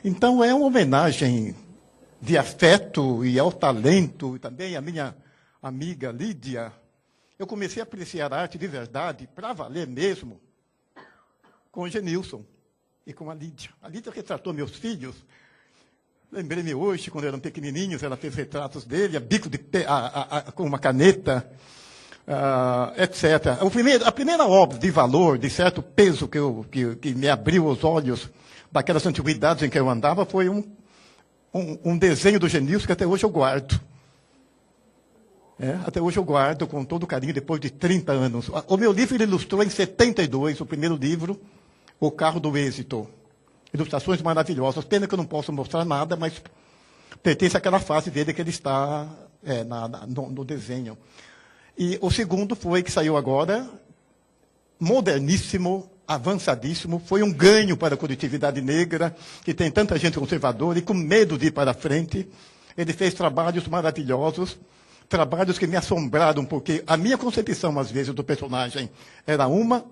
Então, é uma homenagem de afeto e ao talento, e também à minha amiga Lídia. Eu comecei a apreciar a arte de verdade, para valer mesmo, com o Genilson e com a Lídia. A Lídia retratou meus filhos. Lembrei-me hoje, quando eram pequenininhos, ela fez retratos dele, com uma caneta, etc. A primeira obra de valor, de certo peso, que me abriu os olhos daquelas antiguidades em que eu andava, foi um desenho do Genilson que até hoje eu guardo. Até hoje eu guardo com todo carinho, depois de 30 anos. O meu livro ele ilustrou em 72, o primeiro livro, O Carro do Êxito. Ilustrações maravilhosas. Pena que eu não posso mostrar nada, mas pertence àquela fase dele que ele está no desenho. E o segundo foi, que saiu agora, moderníssimo, avançadíssimo, foi um ganho para a coletividade negra, que tem tanta gente conservadora e com medo de ir para frente. Ele fez trabalhos maravilhosos, trabalhos que me assombraram, porque a minha concepção, às vezes, do personagem era uma,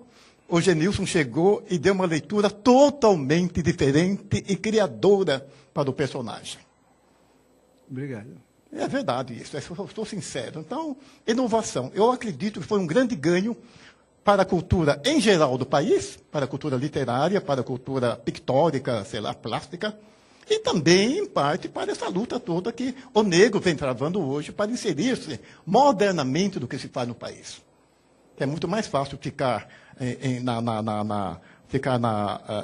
o Genilson chegou e deu uma leitura totalmente diferente e criadora para o personagem. Obrigado. É verdade isso, eu estou sincero. Então, inovação. Eu acredito que foi um grande ganho para a cultura em geral do país, para a cultura literária, para a cultura pictórica, sei lá, plástica, e também, em parte, para essa luta toda que o negro vem travando hoje para inserir-se modernamente do que se faz no país. É muito mais fácil ficar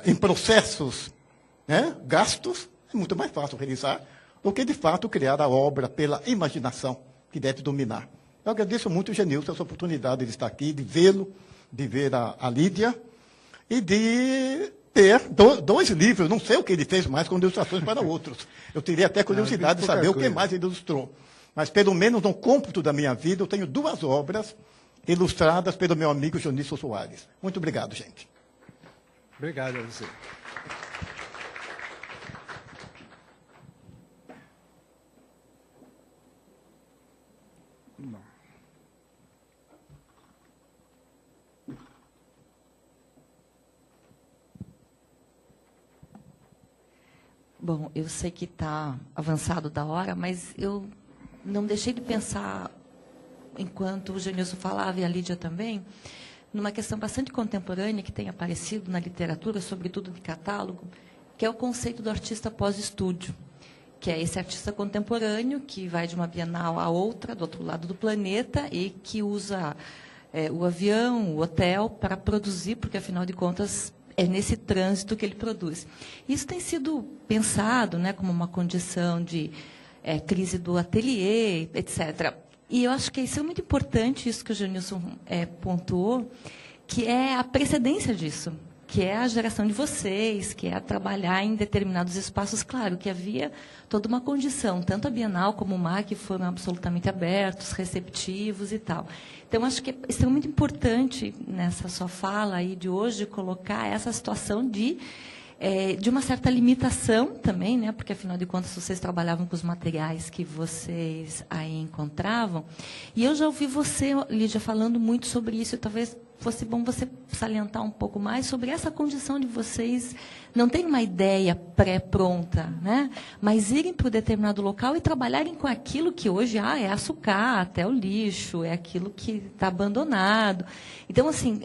em processos, gastos, é muito mais fácil realizar do que, de fato, criar a obra pela imaginação que deve dominar. Eu agradeço muito, Genilson, essa oportunidade de estar aqui, de vê-lo, de ver a Lídia, e de ter dois livros. Não sei o que ele fez mais com ilustrações para outros. Eu teria até curiosidade de saber o que mais ele ilustrou. Mas, pelo menos, no cômputo da minha vida, eu tenho 2 obras ilustradas pelo meu amigo Jonício Soares. Muito obrigado, gente. Obrigado a você. Bom, eu sei que está avançado da hora, mas eu não deixei de pensar, enquanto o Genilson falava e a Lídia também, numa questão bastante contemporânea que tem aparecido na literatura, sobretudo de catálogo, que é o conceito do artista pós-estúdio, que é esse artista contemporâneo que vai de uma bienal a outra, do outro lado do planeta, e que usa o avião, o hotel, para produzir, porque, afinal de contas, é nesse trânsito que ele produz. Isso tem sido pensado, como uma condição de crise do ateliê, etc. E eu acho que isso é muito importante, isso que o Genilson pontuou, que é a precedência disso, que é a geração de vocês, que é trabalhar em determinados espaços. Claro que havia toda uma condição, tanto a Bienal como o MAC foram absolutamente abertos, receptivos e tal. Então, acho que é extremamente importante, nessa sua fala aí de hoje, colocar essa situação de uma certa limitação também, porque, afinal de contas, vocês trabalhavam com os materiais que vocês aí encontravam. E eu já ouvi você, Lídia, falando muito sobre isso, e talvez fosse bom você salientar um pouco mais sobre essa condição de vocês não terem uma ideia pré-pronta, mas irem para um determinado local e trabalharem com aquilo que hoje é a sucata, é o lixo, é aquilo que está abandonado. Então, assim,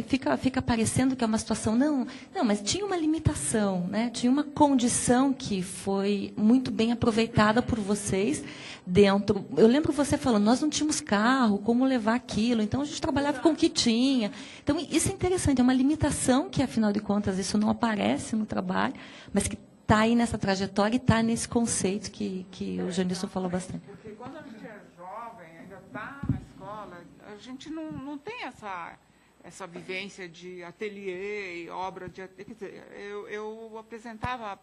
fica parecendo que é uma situação... Não, mas tinha uma limitação, tinha uma condição que foi muito bem aproveitada por vocês dentro... Eu lembro você falando, nós não tínhamos carro, como levar aquilo, então a gente trabalhava com o que tinha. Então, isso é interessante, é uma limitação que, afinal de contas, isso não aparece no trabalho, mas que está aí nessa trajetória e está nesse conceito que o Genilson falou bastante. Porque quando a gente é jovem, ainda está na escola, a gente não tem essa vivência de ateliê e obra de... Quer dizer, eu apresentava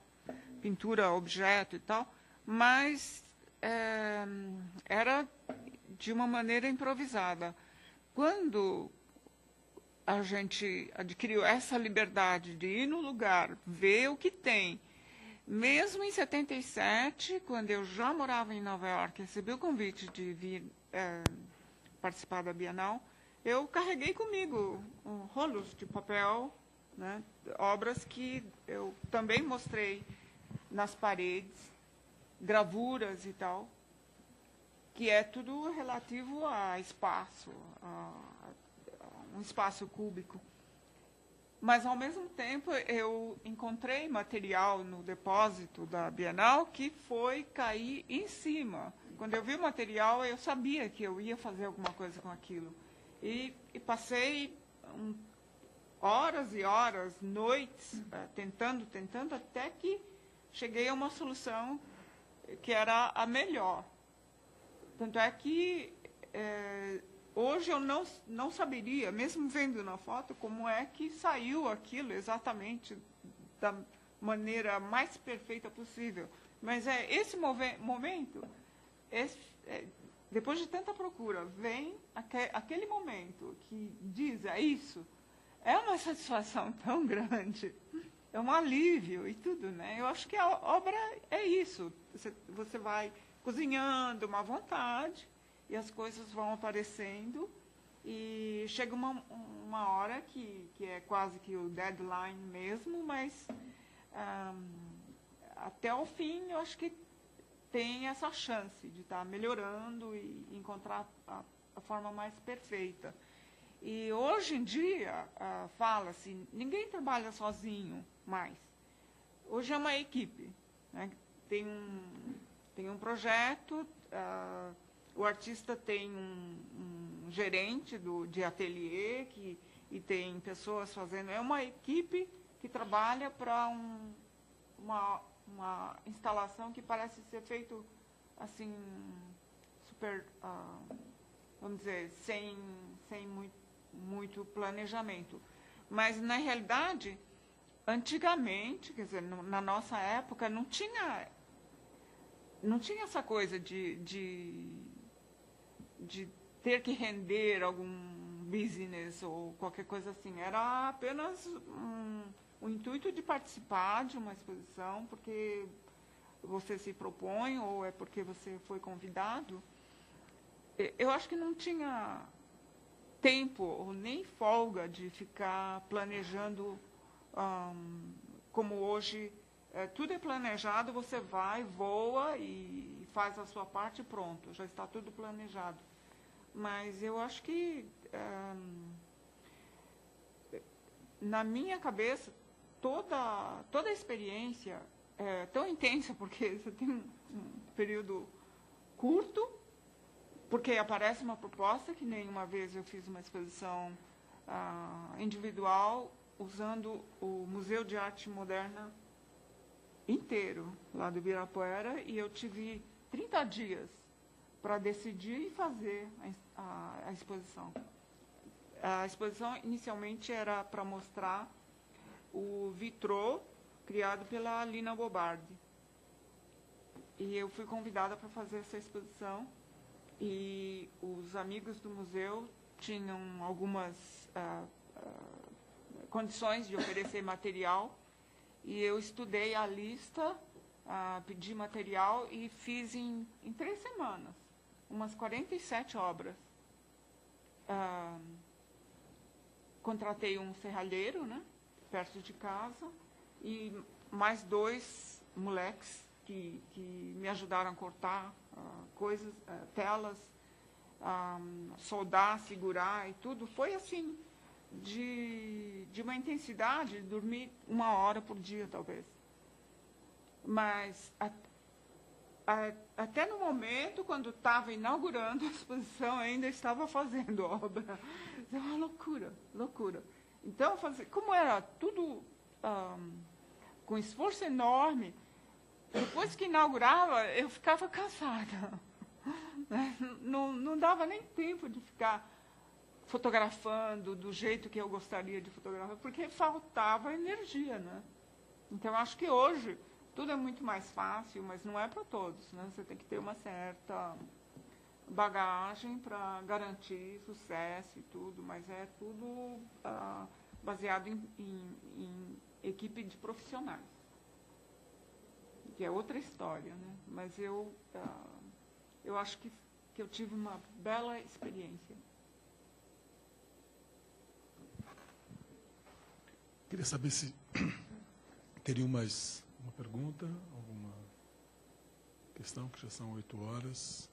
pintura, objeto e tal, mas era de uma maneira improvisada. Quando a gente adquiriu essa liberdade de ir no lugar, ver o que tem, mesmo em 77, quando eu já morava em Nova York, recebi o convite de vir participar da Bienal, eu carreguei comigo rolos de papel, né, obras que eu também mostrei nas paredes, gravuras e tal, que é tudo relativo a espaço, a um espaço cúbico. Mas, ao mesmo tempo, eu encontrei material no depósito da Bienal que foi cair em cima. Quando eu vi o material, eu sabia que eu ia fazer alguma coisa com aquilo. E passei horas e horas, noites, tentando, até que cheguei a uma solução que era a melhor. Tanto é que hoje eu não saberia, mesmo vendo na foto, como é que saiu aquilo exatamente da maneira mais perfeita possível. Mas esse momento, depois de tanta procura, vem aquele momento que diz isso, é uma satisfação tão grande, é um alívio e tudo, né? Eu acho que a obra é isso. Você vai cozinhando uma vontade e as coisas vão aparecendo e chega uma hora que é quase que o deadline mesmo, mas até o fim eu acho que tem essa chance de estar melhorando e encontrar a forma mais perfeita. E hoje em dia, fala-se, ninguém trabalha sozinho mais. Hoje é uma equipe, né? Tem um projeto, o artista tem um gerente de ateliê, e tem pessoas fazendo. É uma equipe que trabalha para uma instalação que parece ser feito assim, super, vamos dizer, sem muito planejamento. Mas, na realidade, antigamente, quer dizer, na nossa época, não tinha essa coisa de ter que render algum business ou qualquer coisa assim. Era apenas o intuito de participar de uma exposição, porque você se propõe ou é porque você foi convidado. Eu acho que não tinha tempo ou nem folga de ficar planejando, como hoje, tudo é planejado, você vai, voa e faz a sua parte e pronto, já está tudo planejado. Mas eu acho que, na minha cabeça, toda a experiência é tão intensa, porque você tem um período curto, porque aparece uma proposta, que nem uma vez eu fiz uma exposição individual, usando o Museu de Arte Moderna inteiro, lá do Ibirapuera, e eu tive 30 dias para decidir e fazer a exposição. A exposição, inicialmente, era para mostrar o vitrô criado pela Lina Bobardi. E eu fui convidada para fazer essa exposição, e os amigos do museu tinham algumas condições de oferecer material, e eu estudei a lista, pedi material e fiz em 3 semanas, umas 47 obras. Contratei um serralheiro, né, perto de casa, e mais 2 moleques que me ajudaram a cortar coisas, telas, soldar, segurar e tudo. Foi assim, de uma intensidade, de dormir 1 hora por dia, talvez. Mas até no momento, quando estava inaugurando a exposição, ainda estava fazendo obra. É uma loucura, loucura. Então, como era tudo com esforço enorme, depois que inaugurava, eu ficava cansada. Não dava nem tempo de ficar fotografando do jeito que eu gostaria de fotografar, porque faltava energia, né? Então, acho que hoje tudo é muito mais fácil, mas não é para todos, né? Você tem que ter uma certa bagagem para garantir sucesso e tudo, mas é tudo baseado em equipe de profissionais, que é outra história, né? Mas eu acho que eu tive uma bela experiência. Queria saber se teriam mais uma pergunta, alguma questão, que já são 8 horas.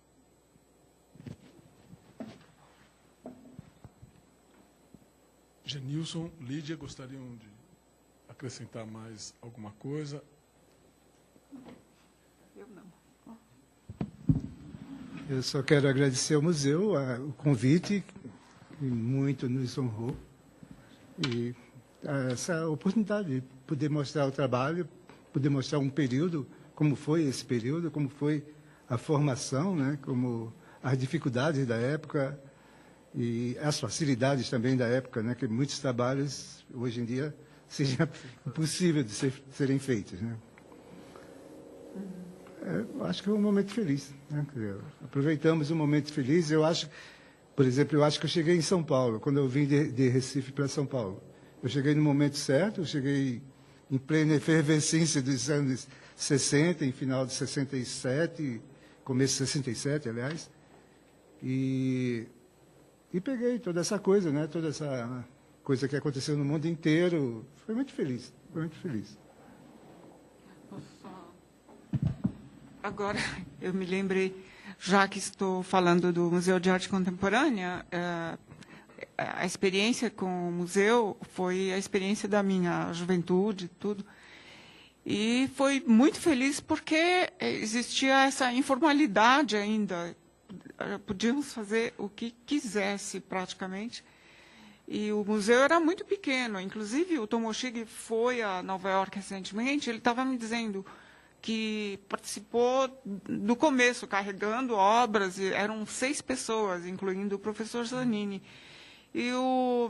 Genilson, Lídia, gostariam de acrescentar mais alguma coisa? Eu não. Eu só quero agradecer ao museu o convite, que muito nos honrou, e essa oportunidade de poder mostrar o trabalho, poder mostrar um período, como foi esse período, como foi a formação, né, como as dificuldades da época e as facilidades também da época, né, que muitos trabalhos hoje em dia seja impossível de serem feitos, né. Acho que é um momento feliz, né? Aproveitamos um momento feliz. Eu acho, por exemplo, eu cheguei em São Paulo, quando eu vim de Recife para São Paulo. Eu cheguei no momento certo, eu cheguei em plena efervescência dos anos 60, em final de 67, começo de 67, aliás, e peguei toda essa coisa, né? Toda essa coisa que aconteceu no mundo inteiro. Foi muito feliz, foi muito feliz. Agora, eu me lembrei, já que estou falando do Museu de Arte Contemporânea, a experiência com o museu foi a experiência da minha juventude, tudo. E foi muito feliz porque existia essa informalidade ainda. Podíamos fazer o que quisesse, praticamente. E o museu era muito pequeno. Inclusive, o Tomoshige foi a Nova York recentemente, ele estava me dizendo que participou do começo, carregando obras, e eram 6 pessoas, incluindo o professor Zanini. E o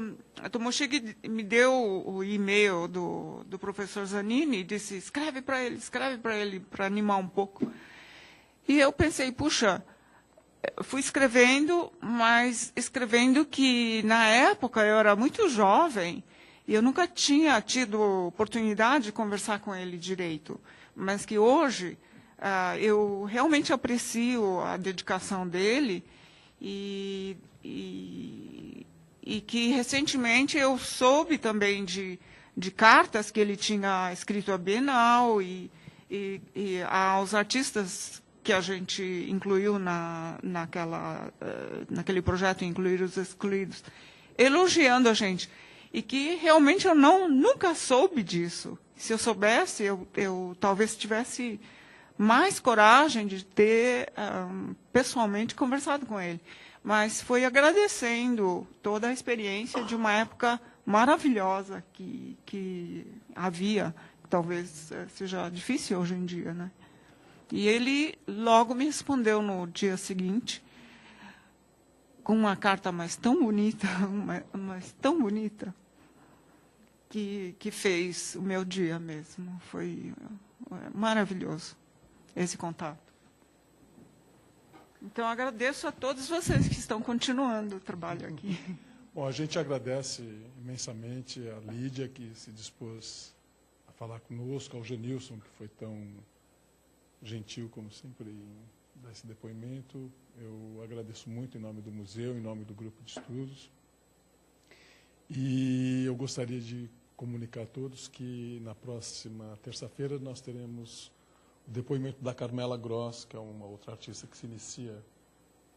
Tomoshige me deu o e-mail do professor Zanini e disse, escreve para ele, para animar um pouco. E eu pensei, puxa, fui escrevendo, mas escrevendo que, na época, eu era muito jovem e eu nunca tinha tido oportunidade de conversar com ele direito. Mas que hoje eu realmente aprecio a dedicação dele e que recentemente eu soube também de cartas que ele tinha escrito à Bienal e aos artistas que a gente incluiu naquele projeto Incluir os Excluídos, elogiando a gente. E que realmente eu nunca soube disso. Se eu soubesse, eu talvez tivesse mais coragem de ter pessoalmente conversado com ele. Mas foi agradecendo toda a experiência de uma época maravilhosa que havia, talvez seja difícil hoje em dia, né? E ele logo me respondeu no dia seguinte, com uma carta mais tão bonita, que fez o meu dia mesmo. Foi maravilhoso esse contato. Então, agradeço a todos vocês que estão continuando o trabalho aqui. Bom, a gente agradece imensamente a Lídia, que se dispôs a falar conosco, ao Genilson, que foi tão gentil, como sempre, em dar esse depoimento. Eu agradeço muito em nome do museu, em nome do grupo de estudos. E eu gostaria de comunicar a todos que na próxima terça-feira nós teremos o depoimento da Carmela Gross, que é uma outra artista que se inicia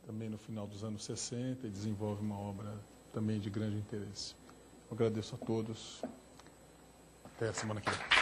também no final dos anos 60 e desenvolve uma obra também de grande interesse. Eu agradeço a todos. Até a semana que vem.